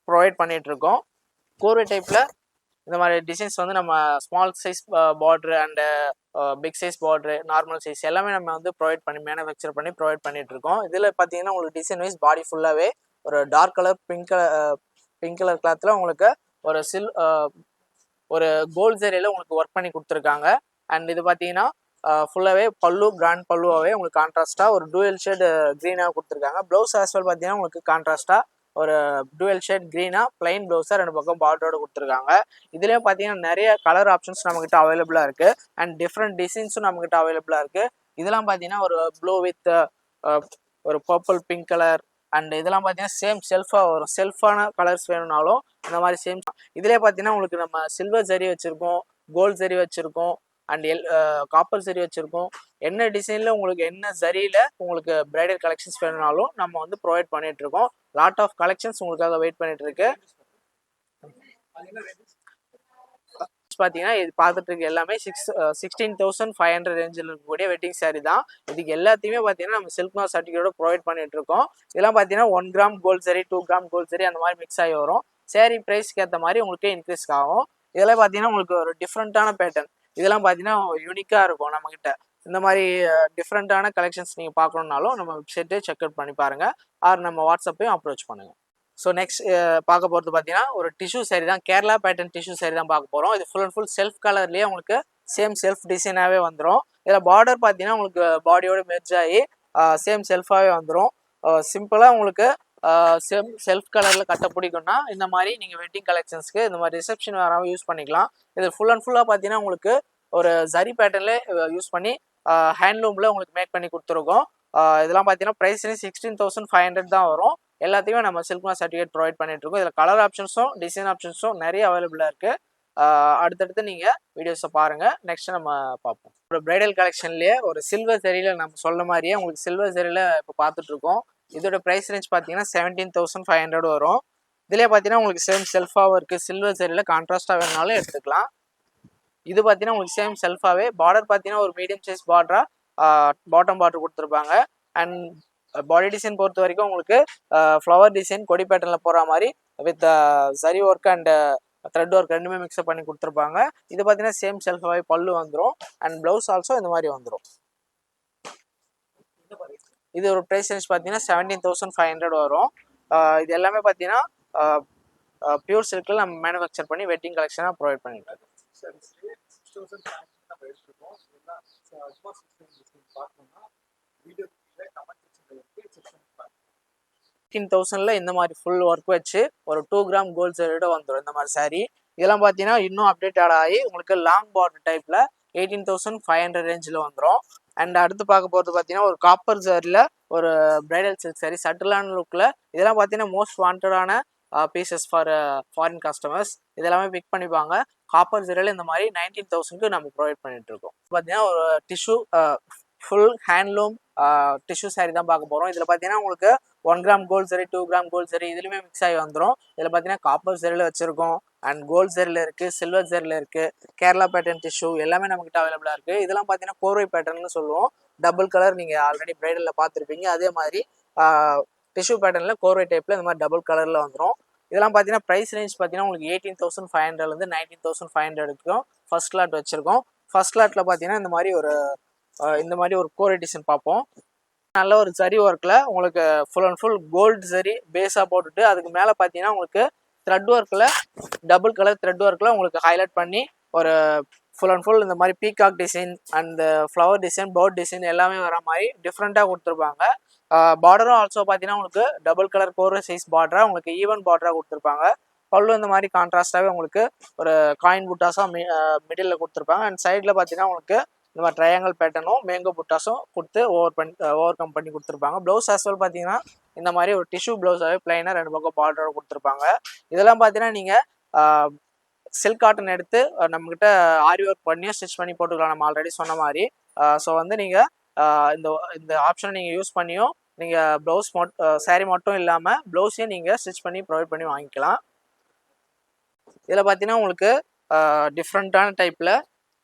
ப்ரொவைட் பண்ணிகிட்ருக்கோம். கோர்வை டைப்பில் இந்த மாதிரி டிசைன்ஸ் வந்து நம்ம small size border and big size border, normal size எல்லாமே நம்ம வந்து மேனுஃபேக்சர் பண்ணி ப்ரொவைட் பண்ணிகிட்ருக்கோம். இதில் பார்த்தீங்கன்னா உங்களுக்கு டிசைன் வைஸ் பாடி ஃபுல்லாகவே ஒரு டார்க் கலர் பிங்க் கலர் கிளாத்தில் உங்களுக்கு ஒரு கோல்ட் சரியில் உங்களுக்கு ஒர்க் பண்ணி கொடுத்துருக்காங்க. அண்ட் இது பார்த்தீங்கன்னா ஃபுல்லாகவே பல்லு கிராண்ட் பல்லுவாகவே உங்களுக்கு கான்ட்ராஸ்ட்டாக ஒரு டூயல் ஷேட் க்ரீனாக கொடுத்துருக்காங்க. ப்ளவுஸ் ஆஸ்வெல் பார்த்தீங்கன்னா உங்களுக்கு கான்ட்ராஸ்ட்டாக ஒரு டூயல் ஷேட் க்ரீனாக பிளைன் ப்ளவுஸாக 2 பக்கம் பார்டரோடு கொடுத்துருக்காங்க. இதுலேயே பார்த்தீங்கன்னா நிறைய கலர் ஆப்ஷன்ஸ் நம்மக்கிட்ட அவைலபிளாக இருக்குது. அண்ட் டிஃப்ரெண்ட் டிசைன்ஸும் நம்மக்கிட்ட அவைலபிளாக இருக்குது. இதெல்லாம் பார்த்தீங்கன்னா ஒரு ப்ளூ வித் ஒரு பர்பிள் பிங்க் கலர் அண்ட் இதெல்லாம் பார்த்தீங்கன்னா சேம் செல்ஃபாக வரும். செல்ஃபான கலர்ஸ் வேணும்னாலும் இந்த மாதிரி சேம். இதிலே பார்த்தீங்கன்னா உங்களுக்கு நம்ம சில்வர் ஜரி வச்சுருக்கோம், கோல்டு ஜரி வச்சுருக்கோம் அண்ட் காப்பர் ஜரி வச்சுருக்கோம். என்ன டிசைனில் உங்களுக்கு என்ன ஜரியில் உங்களுக்கு பிரைடல் கலெக்ஷன்ஸ் வேணும்னாலும் நம்ம வந்து ப்ரொவைட் பண்ணிகிட்ருக்கோம். லாட் ஆஃப் கலெக்ஷன்ஸ் உங்களுக்காக வெயிட் பண்ணிகிட்ருக்கு. பார்த்தீங்கன்னா இது பார்த்துட்டு இருக்க எல்லாமே 16,500 ரேஞ்சில் இருக்கக்கூடிய வெட்டிங் சாரீ தான். இதுக்கு எல்லாத்தையுமே பார்த்தீங்கன்னா நம்ம சில்க் மார்க் சர்டிஃபிகேட்டோட ப்ரொவைட் பண்ணிட்டு இருக்கோம். இதெல்லாம் பார்த்தீங்கன்னா 1 கிராம் கோல்ட் சரி, 2 கிராம் கோல்ட் சரி அந்த மாதிரி மிக்ஸ் ஆகி வரும். சாரீ ப்ரைஸ்க்கு ஏற்ற மாதிரி உங்களுக்கு இன்க்ரீஸ் ஆகும். இதெல்லாம் பார்த்தீங்கன்னா உங்களுக்கு ஒரு டிஃப்ரெண்ட்டான பேட்டர்ன். இதெல்லாம் பார்த்தீங்கன்னா யூனிக்காக இருக்கும் நம்மக்கிட்ட. இந்த மாதிரி டிஃப்ரெண்ட்டான கலெக்ஷன்ஸ் நீங்கள் பார்க்கணுன்னாலும் நம்ம வெப்சைட்டே செக் அவுட் பண்ணி பாருங்கள், ஆர் நம்ம வாட்ஸ்அப்பையும் அப்ரோச் பண்ணுங்கள். ஸோ நெக்ஸ்ட் பார்க்க போகிறது பார்த்தீங்கன்னா ஒரு டிஷ்யூ சாரீ தான். கேரளா பேட்டர்ன் டிஷ்யூ சாரீ தான் பார்க்க போகிறோம். இது ஃபுல் அண்ட் ஃபுல் செல்ஃப் கலர்லேயே உங்களுக்கு சேம் செல்ஃப் டிசைனாகவே வந்துடும். இதில் பார்டர் பார்த்தீங்கன்னா உங்களுக்கு பாடியோட மெர்ஜ் ஆகி சேம் செல்ஃபாகவே வந்துடும். சிம்பிளாக உங்களுக்கு சேம் செல்ஃப் கலரில் கட்ட பிடிக்கும்னா இந்த மாதிரி நீங்கள் வெட்டிங் கலெக்ஷன்ஸ்க்கு இந்த மாதிரி ரிசப்ஷன் வேறாமல் யூஸ் பண்ணிக்கலாம். இது ஃபுல் அண்ட் ஃபுல்லாக பார்த்தீங்கன்னா உங்களுக்கு ஒரு ஜரி பேட்டர்னில் யூஸ் பண்ணி ஹேண்ட்லூமில் உங்களுக்கு மேக் பண்ணி கொடுத்துருக்கோம். இதெல்லாம் பார்த்தீங்கன்னா ப்ரைஸ் 16,500 தான் வரும். எல்லாத்தையுமே நம்ம சில்க் மார்க் சர்டிஃபிகேட் ப்ரொவைட் பண்ணிட்டு இருக்கோம். இதில் கலர் ஆப்ஷன்ஸும் டிசைன் ஆப்ஷன்ஸும் நிறைய அவைலபிளாக இருக்குது. அடுத்தடுத்து நீங்கள் வீடியோஸை பாருங்கள். நெக்ஸ்ட் நம்ம பார்ப்போம். ஒரு பிரைடல் கலெக்ஷன்லேயே ஒரு சில்வர் சரியில் நம்ம சொல்ல மாதிரியே உங்களுக்கு சில்வர் சரியில் இப்போ பார்த்துட்ருக்கோம். இதோட ப்ரைஸ் ரேஞ்ச் பார்த்தீங்கன்னா 17,500 வரும். இதிலே பார்த்தீங்கன்னா உங்களுக்கு சேம் செல்ஃபாகவும் இருக்குது. சில்வர் சரியில் கான்ட்ராஸ்ட்டாக வேணுனாலும் எடுத்துக்கலாம். இது பார்த்தீங்கன்னா உங்களுக்கு சேம் செல்ஃபாகவே பார்டர் பார்த்தீங்கன்னா ஒரு மீடியம் சைஸ் பார்டராக பாட்டம் பார்டர் கொடுத்துருப்பாங்க. அண்ட் பாடி டிசைன் பொறுத்த வரைக்கும் உங்களுக்கு ஃப்ளவர் டிசைன் கொடி பேட்டர்னில் போகிற மாதிரி வித் சரி ஒர்க் அண்ட் த்ரெட் ஒர்க் ரெண்டுமே மிக்ஸ்அப் பண்ணி கொடுத்துருப்பாங்க. இது பார்த்தீங்கன்னா சேம் செல்ஃபாகவே பல்லு வந்துடும். அண்ட் ப்ளவுஸ் ஆல்சோ இந்த மாதிரி வந்துடும். இது ஒரு ப்ரைஸ் ரேஞ்ச் பார்த்தீங்கன்னா 17,500 வரும். இது எல்லாமே பார்த்தீங்கன்னா பியூர் சில்கில் நம்ம மேனுஃபேக்சர் பண்ணி வெட்டிங் கலெக்ஷனாக ப்ரொவைட் பண்ணிட்டு இருக்கோம். 18,000 இந்த மாதிரி ஃபுல் ஒர்க் வச்சு ஒரு 2 கிராம் கோல்ட் ஜரியோட வந்துடும் இந்த மாதிரி saree. இதெல்லாம் பார்த்தீங்கன்னா இன்னும் அப்டேட் ஆகி உங்களுக்கு லாங் பார்டர் டைப்பில் 18,500 ரேஞ்சில் வந்துடும். அண்ட் அடுத்து பார்க்க போகிறது பார்த்தீங்கன்னா ஒரு காப்பர் ஜரியில் ஒரு பிரைடல் சில்க் saree சட்டிலான லுக்கில். இதெல்லாம் பார்த்தீங்கன்னா மோஸ்ட் வாண்டடான பீசஸ் ஃபார் ஃபாரின் கஸ்டமர்ஸ். இதெல்லாமே பிக் பண்ணிப்பாங்க. காப்பர் ஜரியில் இந்த மாதிரி 19,000க்கு நம்ம ப்ரொவைட் பண்ணிட்டு இருக்கோம். பார்த்தீங்கன்னா ஒரு tissue full handloom tissue saree தான் பார்க்க போகிறோம். இதில் பார்த்தீங்கன்னா உங்களுக்கு 1 gram gold zari 2 gram gold zari இதுலையுமே மிக்ஸ் ஆகி வந்துடும். இதில் பார்த்தீங்கன்னா காப்பர் ஜரியில் வச்சுருக்கோம். அண்ட் கோல்ட் ஜரியில் இருக்குது, சில்வர் ஜரியில் இருக்குது, கேரளா பேட்டர்ன் டிஷ்யூ எல்லாமே நம்மகிட்ட அவைலபிளாக இருக்குது. இதெல்லாம் பார்த்தீங்கன்னா கோர்வை பேட்டர்ன்னு சொல்லுவோம். டபுள் கலர் நீங்கள் ஆல்ரெடி பிரைடலில் பார்த்துருப்பீங்க. அதே மாதிரி டிஷ்யூ பேட்டர்னில் கோர்வை டைப்பில் இந்த மாதிரி டபுள் கலரில் வந்துடும். இதெல்லாம் பார்த்தீங்கன்னா ப்ரைஸ் ரேஞ்ச் பார்த்தீங்கன்னா உங்களுக்கு 18,500 19,500க்கும் ஃபர்ஸ்ட் லாட் வச்சுருக்கோம். ஃபர்ஸ்ட் லாட்டில் பார்த்தீங்கன்னா இந்த மாதிரி ஒரு கோரை டிசைன் பார்ப்போம். நல்ல ஒரு ஜரி ஒர்க்கில் உங்களுக்கு full and full gold zari பேஸாக போட்டுட்டு அதுக்கு மேலே பார்த்தீங்கன்னா உங்களுக்கு த்ரெட் ஒர்க்கில் டபுள் கலர் த்ரெட் ஒர்க்கில் உங்களுக்கு ஹைலைட் பண்ணி ஒரு ஃபுல் அண்ட் ஃபுல் இந்த மாதிரி peacock design and flower design bird design எல்லாமே வர மாதிரி டிஃப்ரெண்ட்டாக கொடுத்துருப்பாங்க. பார்டரும் ஆல்சோ பார்த்தீங்கன்னா உங்களுக்கு டபுள் கலர் கோர் சைஸ் பார்டராக உங்களுக்கு ஈவன் பார்டராக கொடுத்துருப்பாங்க. பல்லு இந்த மாதிரி கான்ட்ராஸ்டாகவே உங்களுக்கு ஒரு காயின் புட்டாஸாக மிடில் கொடுத்துருப்பாங்க. அண்ட் சைடில் பார்த்தீங்கன்னா உங்களுக்கு இந்த மாதிரி ட்ரையாங்கல் பேட்டர்னும் மேங்கோ புட்டாஸும் கொடுத்து ஓவர் கம் பண்ணி கொடுத்துருப்பாங்க. ப்ளவுஸ் ஆஸ்வல் பார்த்தீங்கன்னா இந்த மாதிரி ஒரு டிஷ்யூ ப்ளவுஸாகவே பிளைனாக 2 பக்கம் பார்டரோட கொடுத்துருப்பாங்க. இதெல்லாம் பார்த்தீங்கன்னா நீங்கள் சில்க் காட்டன் எடுத்து நம்மக்கிட்ட ஆரி ஒர்க் பண்ணியும் ஸ்டிச் பண்ணி போட்டுக்கலாம் நம்ம ஆல்ரெடி சொன்ன மாதிரி. ஸோ வந்து நீங்கள் இந்த ஆப்ஷனை நீங்கள் யூஸ் பண்ணியும் நீங்கள் ப்ளவுஸ் saree மட்டும் இல்லாமல் ப்ளவுஸையும் நீங்கள் ஸ்டிச் பண்ணி ப்ரொவைட் பண்ணி வாங்கிக்கலாம். இதில் பார்த்தீங்கன்னா உங்களுக்கு டிஃப்ரெண்ட்டான டைப்பில்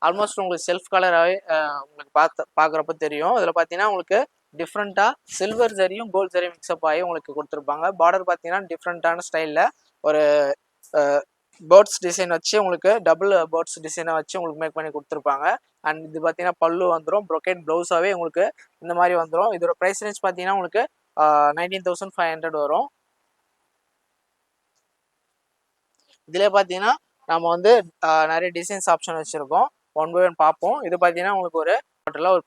ஆல்மோஸ்ட் உங்களுக்கு செல்ஃப் கலராகவே உங்களுக்கு பார்க்குறப்ப தெரியும். இதில் பார்த்தீங்கன்னா உங்களுக்கு டிஃப்ரெண்ட்டாக சில்வர் ஜரியும் கோல்ட் ஜரியும் மிக்ஸ்அப் ஆகி உங்களுக்கு கொடுத்துருப்பாங்க. பார்டர் பார்த்தீங்கன்னா டிஃப்ரெண்ட்டான ஸ்டைலில் ஒரு பேர்ட்ஸ் டிசைன் வச்சு உங்களுக்கு டபுள் பேர்ட்ஸ் டிசைனை வச்சு உங்களுக்கு மேக் பண்ணி கொடுத்துருப்பாங்க. அண்ட் இது பார்த்தீங்கன்னா பல்லு வந்துடும். ப்ரொக்கேட் ப்ளவுஸாகவே உங்களுக்கு இந்த மாதிரி வந்துடும். இதோட ப்ரைஸ் ரேஞ்ச் பார்த்தீங்கன்னா உங்களுக்கு 19,500 வரும். இதில் பார்த்தீங்கன்னா நம்ம வந்து நிறைய டிசைன்ஸ் ஆப்ஷன் வச்சுருக்கோம். 1 by 1 பார்ப்போம். இது பார்த்தீங்கன்னா உங்களுக்கு ஒரு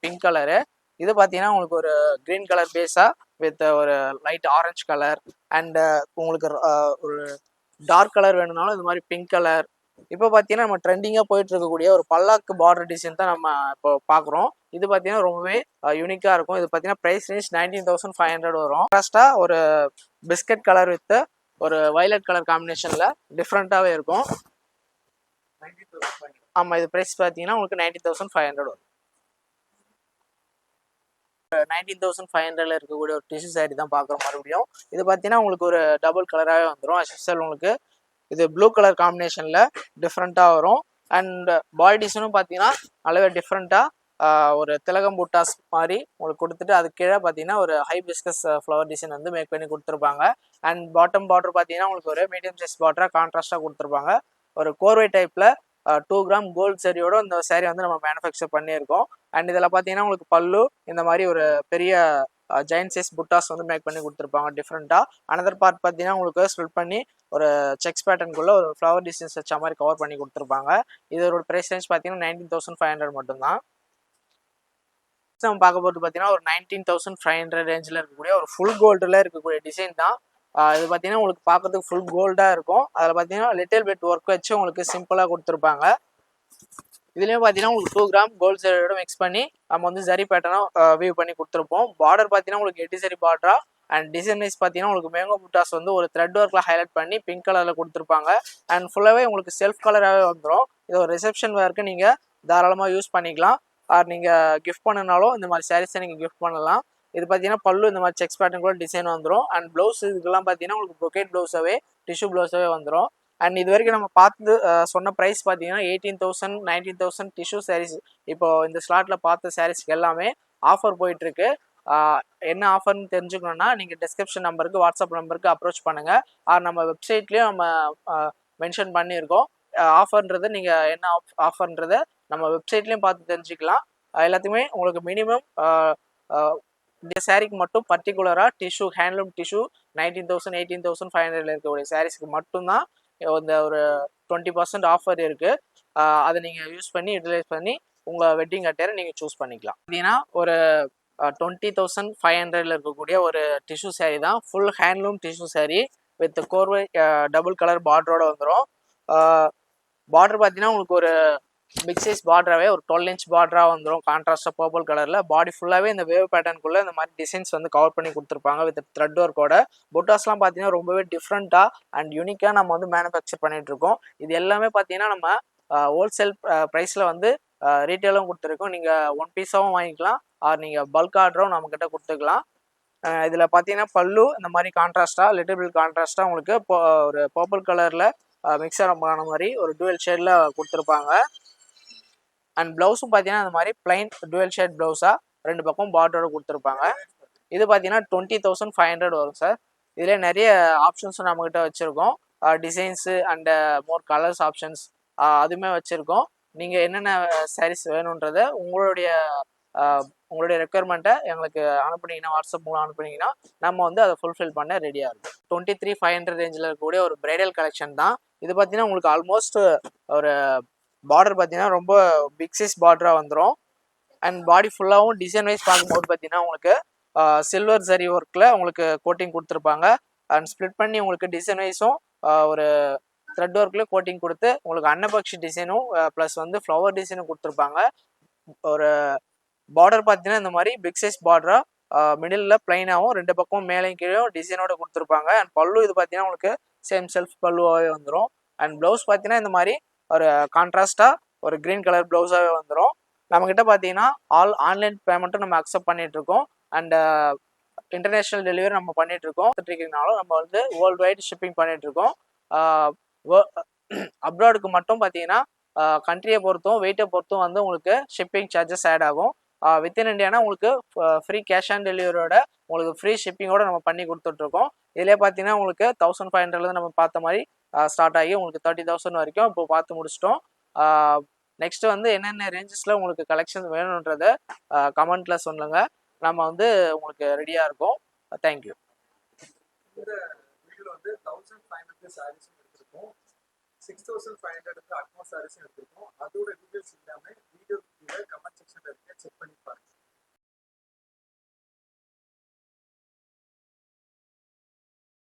பிங்க் கலரு. இது பார்த்தீங்கன்னா உங்களுக்கு ஒரு க்ரீன் கலர் பேஸாக வித் ஒரு லைட் ஆரஞ்சு கலர் அண்ட் உங்களுக்கு ஒரு டார்க் கலர் வேணும்னாலும் இந்த மாதிரி பிங்க் கலர். இப்போ பார்த்தீங்கன்னா நம்ம ட்ரெண்டிங்காக போயிட்டு இருக்கக்கூடிய ஒரு பல்லாக்கு பார்டர் டிசைன் தான் நம்ம இப்போ பார்க்குறோம். இது பார்த்தீங்கன்னா ரொம்பவே யூனிக்காக இருக்கும். இது பார்த்தீங்கன்னா ப்ரைஸ் ரேஞ்ச் 19,500 வரும். ஃபர்ஸ்ட்டாக ஒரு பிஸ்கட் கலர் வித் ஒரு வயலட் கலர் காம்பினேஷனில் டிஃப்ரெண்ட்டாகவே இருக்கும். ஆமாம், இது ப்ரைஸ் பார்த்தீங்கன்னா உங்களுக்கு 19,500 வரும். 19,500 இருக்கக்கூடிய ஒரு டிஷ்யூ saree தான் பார்க்குறோம் மறுபடியும். இது பார்த்தீங்கன்னா உங்களுக்கு ஒரு டபுள் கலராகவே வந்துடும். அஸ்யூஷுவல் உங்களுக்கு இது ப்ளூ கலர் காம்பினேஷனில் டிஃப்ரெண்ட்டாக வரும். அண்ட் பாடி டிசைனும் பார்த்தீங்கன்னா நல்லாவே டிஃப்ரெண்ட்டாக ஒரு திலகம் புட்டாஸ் மாதிரி உங்களுக்கு கொடுத்துட்டு அதுக்கு கீழே பார்த்தீங்கன்னா ஒரு ஹைபிஸ்கஸ் ஃப்ளவர் டிசைன் வந்து மேக் பண்ணி கொடுத்துருப்பாங்க. அண்ட் பாட்டம் பார்டர் பார்த்தீங்கன்னா உங்களுக்கு ஒரு மீடியம் சைஸ் பார்டராக கான்ட்ராஸ்டாக கொடுத்துருப்பாங்க. ஒரு கோர்வை டைப்பில் 2 கிராம் கோல்ட் சரியோட இந்த saree வந்து நம்ம மேனுஃபேக்சர் பண்ணியிருக்கோம். அண்ட் இதில் பார்த்தீங்கன்னா உங்களுக்கு பல்லு இந்த மாதிரி ஒரு பெரிய ஜெயின்ட் சைஸ் புட்டாஸ் வந்து மேக் பண்ணி கொடுத்துருப்பாங்க டிஃப்ரெண்ட்டாக. அனதர் பார்ட் பார்த்தீங்கன்னா உங்களுக்கு ஸ்ப்ளிட் பண்ணி ஒரு செக்ஸ் பேட்டர்னுக்குள்ளே ஒரு ஃப்ளவர் டிசைன்ஸ் வச்ச மாதிரி கவர் பண்ணி கொடுத்துருப்பாங்க. இதோட ப்ரைஸ் ரேஞ்ச் பார்த்தீங்கன்னா 19,500 மட்டும்தான். நம்ம பார்க்க போகிறது பார்த்தீங்கன்னா ஒரு 19,500 ரேஞ்சில் இருக்கக்கூடிய ஒரு ஃபுல் கோல்டில் இருக்கக்கூடிய டிசைன் தான். இது பார்த்தீங்கன்னா உங்களுக்கு பார்க்கறதுக்கு ஃபுல் கோல்டாக இருக்கும். அதில் பார்த்தீங்கன்னா லிட்டில் பிட் ஒர்க் வச்சு உங்களுக்கு சிம்பிளாக கொடுத்துருப்பாங்க. இதுலேயும் பார்த்தீங்கன்னா உங்களுக்கு 2 கிராம் கோல்ட் ஜரியோட மிக்ஸ் பண்ணி நம்ம வந்து ஜரி பேட்டர்னாக வியூ பண்ணி கொடுத்துருப்போம். பார்டர் பார்த்தீங்கன்னா உங்களுக்கு 8 சரி பார்டரா அண்ட் டிசைன் வைஸ் பார்த்தீங்கன்னா உங்களுக்கு மேங்கோ புட்டாஸ் வந்து ஒரு த்ரெட் ஒர்க்கில் ஹைலைட் பண்ணி பிங்க் கலரில் கொடுத்துருப்பாங்க. அண்ட் ஃபுல்லாகவே உங்களுக்கு செல்ஃப் கலராகவே வந்துடும். இது ஒரு ரிசப்ஷன் வேர்க்கு நீங்கள் தாராளமாக யூஸ் பண்ணிக்கலாம். ஆர் நீங்கள் கிஃப்ட் பண்ணினாலும் இந்த மாதிரி சாரீஸை நீங்கள் கிஃப்ட் பண்ணலாம். இது பார்த்தீங்கன்னா பல்லு இந்த மாதிரி செக்ஸ் பேட்டர்ன் கூட டிசைன் வந்துடும். அண்ட் ப்ளவுஸ் இதுக்கெல்லாம் பார்த்தீங்கன்னா உங்களுக்கு ப்ரொக்கேட் ப்ளவுஸாகவே டிஷ்யூ ப்ளவுஸாகவே வந்துடும். அண்ட் இது வரைக்கும் நம்ம பார்த்து சொன்ன ப்ரைஸ் பார்த்தீங்கன்னா 18,000 19,000 டிஷ்யூ சாரீஸ். இப்போ இந்த ஸ்லாட்டில் பார்த்த சாரீஸ்க்கு எல்லாமே ஆஃபர் போயிட்டுருக்கு. என்ன ஆஃபர்னு தெரிஞ்சுக்கணுன்னா நீங்கள் டிஸ்கிரிப்ஷன் நம்பருக்கு வாட்ஸ்அப் நம்பருக்கு அப்ரோச் பண்ணுங்கள். நம்ம வெப்சைட்லேயும் நம்ம மென்ஷன் பண்ணியிருக்கோம். ஆஃபர்ன்றதை நீங்கள் என்ன ஆஃபர்ன்றதை நம்ம வெப்சைட்லேயும் பார்த்து தெரிஞ்சுக்கலாம். எல்லாத்துக்குமே உங்களுக்கு மினிமம் இந்த சாரீக்கு மட்டும் பர்டிகுலராக டிஷ்யூ ஹேண்ட்லூம் டிஷ்யூ 19,000 18,500 இருக்கக்கூடிய சாரீஸ்க்கு மட்டும்தான் இந்த ஒரு 20% ஆஃபர் இருக்குது. அதை நீங்கள் யூஸ் பண்ணி யூட்டிலைஸ் பண்ணி உங்கள் வெட்டிங் அட்டையரை நீங்கள் சூஸ் பண்ணிக்கலாம். அப்படின்னா ஒரு 20,500 இருக்கக்கூடிய ஒரு டிஷ்யூ சாரீ தான். Full handloom tissue sari with korvai double colour பார்டரோட வந்துடும். பார்டர் பார்த்தீங்கன்னா உங்களுக்கு ஒரு பிக் சைஸ் பார்டராகவே ஒரு 12 இன்ச் பார்டராக வந்துடும். கான்ட்ராஸ்டாக பர்பிள் கலரில் பாடி ஃபுல்லாகவே இந்த வேவ் பேட்டர்னுக்குள்ளே இந்த மாதிரி டிசைன்ஸ் வந்து கவர் பண்ணி கொடுத்துருப்பாங்க வித் த்ரெட் ஒர்க்கோட. புட்டாஸ்லாம் பார்த்தீங்கன்னா ரொம்பவே டிஃப்ரெண்ட்டாக அண்ட் யூனிக்காக நம்ம வந்து மேனுஃபேக்சர் பண்ணிகிட்ருக்கோம். இது எல்லாமே பார்த்தீங்கன்னா நம்ம ஹோல்சேல் ப்ரைஸில் வந்து ரீட்டெயிலும் கொடுத்துருக்கோம். நீங்கள் ஒன் பீஸாகவும் வாங்கிக்கலாம் ஆர் நீங்கள் பல்க் ஆர்டரும் நம்மக்கிட்ட கொடுத்துக்கலாம். இதில் பார்த்தீங்கன்னா பல்லு இந்த மாதிரி கான்ட்ராஸ்டாக லிட்டில் கான்ட்ராஸ்டாக உங்களுக்கு ஒரு பர்பிள் கலரில் மிக்சர் ஆன மாதிரி ஒரு டுவெல் ஷேடில் கொடுத்துருப்பாங்க. அண்ட் ப்ளவுஸும் பார்த்தீங்கன்னா இந்த மாதிரி பிளைன் டுவெல் ஷேட் ப்ளவுஸாக 2 பக்கம் பார்டரோட கொடுத்துருப்பாங்க. இது பார்த்தீங்கன்னா 20,500 வரும் சார். இதில் நிறைய ஆப்ஷன்ஸும் நம்மக்கிட்ட வச்சுருக்கோம். Designs and more colours options அதுவுமே வச்சுருக்கோம். நீங்கள் என்னென்ன சாரீஸ் வேணுன்றதை உங்களுடைய ரெக்குயர்மெண்ட்டை எங்களுக்கு அனுப்புனீங்கன்னா வாட்ஸ்அப் மூலம் அனுப்புனீங்கன்னா நம்ம வந்து அதை ஃபுல்ஃபில் பண்ண ரெடியாக இருக்கும். 23,500 ரேஞ்சில் இருக்கக்கூடிய ஒரு பிரைடல் கலெக்ஷன் தான் இது. பார்த்தீங்கன்னா உங்களுக்கு ஆல்மோஸ்ட் ஒரு பார்டர் பார்த்தீங்கன்னா ரொம்ப பிக் சைஸ் பார்டராக வந்துடும். அண்ட் பாடி ஃபுல்லாகவும் டிசைன் வைஸ் பார்க்கும்போது பார்த்தீங்கன்னா உங்களுக்கு சில்வர் ஜரி ஒர்க்கில் உங்களுக்கு கோட்டிங் கொடுத்துருப்பாங்க. அண்ட் ஸ்ப்ளிட் பண்ணி உங்களுக்கு டிசைன் வைஸும் ஒரு த்ரெட் ஒர்க்கில் கோட்டிங் கொடுத்து உங்களுக்கு அன்னபக்ஷி டிசைனும் ப்ளஸ் வந்து ஃப்ளவர் டிசைனும் கொடுத்துருப்பாங்க. ஒரு பார்டர் பார்த்தீங்கன்னா இந்த மாதிரி பிக் சைஸ் பார்டராக மிடில் பிளைனாகவும் 2 பக்கமும் மேலேயும் கீழே டிசைனோட கொடுத்துருப்பாங்க. அண்ட் பல்லு இது பார்த்தீங்கன்னா உங்களுக்கு சேம் செல்ஃப் பல்லுவாகவே வந்துடும். அண்ட் ப்ளவுஸ் பார்த்தீங்கன்னா இந்த மாதிரி ஒரு கான்ட்ராஸ்டாக ஒரு க்ரீன் கலர் ப்ளவுஸாகவே வந்துடும். நம்மக்கிட்ட பார்த்தீங்கன்னா ஆன்லைன் பேமெண்ட்டும் நம்ம அக்செப்ட் பண்ணிகிட்ருக்கோம். அண்ட் இன்டர்நேஷ்னல் டெலிவரி நம்ம பண்ணிகிட்ருக்கோம். இருக்கீங்கனாலும் நம்ம வந்து வேர்ல்டு வைடு ஷிப்பிங் பண்ணிகிட்ருக்கோம். அப்ராடுக்கு மட்டும் பார்த்தீங்கன்னா கண்ட்ரியை பொறுத்தும் வெயிட்டை பொறுத்தும் வந்து உங்களுக்கு ஷிப்பிங் சார்ஜஸ் ஆட் ஆகும். வித்தின் இண்டியானா உங்களுக்கு ஃப்ரீ கேஷ் ஆன் டெலிவரியோட உங்களுக்கு ஃப்ரீ ஷிப்பிங்கோட நம்ம பண்ணி கொடுத்துட்ருக்கோம். இதிலே பார்த்தீங்கன்னா உங்களுக்கு 1,500 நம்ம பார்த்த மாதிரி ஸ்டார்ட் ஆகி உங்களுக்கு 30,000 வரைக்கும் இப்போ பார்த்து முடிச்சிட்டோம். நெக்ஸ்ட் வந்து என்னென்ன ரேஞ்சஸில் உங்களுக்கு கலெக்ஷன் வேணுன்றதை கமெண்ட்டில் சொல்லுங்கள். நம்ம வந்து உங்களுக்கு ரெடியாக இருக்கோம். தேங்க்யூ.
இந்த வீடியோவில் வந்து 1,500 சாரீஸும் எடுத்திருக்கோம். 6,500 அட்மாஸ் சாரீஸும் எடுத்திருக்கோம். அதோட டீட்டெயில்ஸ் இல்லாமல் வீடியோ கீழே கமெண்ட் செக்ஷனில் இருக்க செக் பண்ணி பாருங்கள்.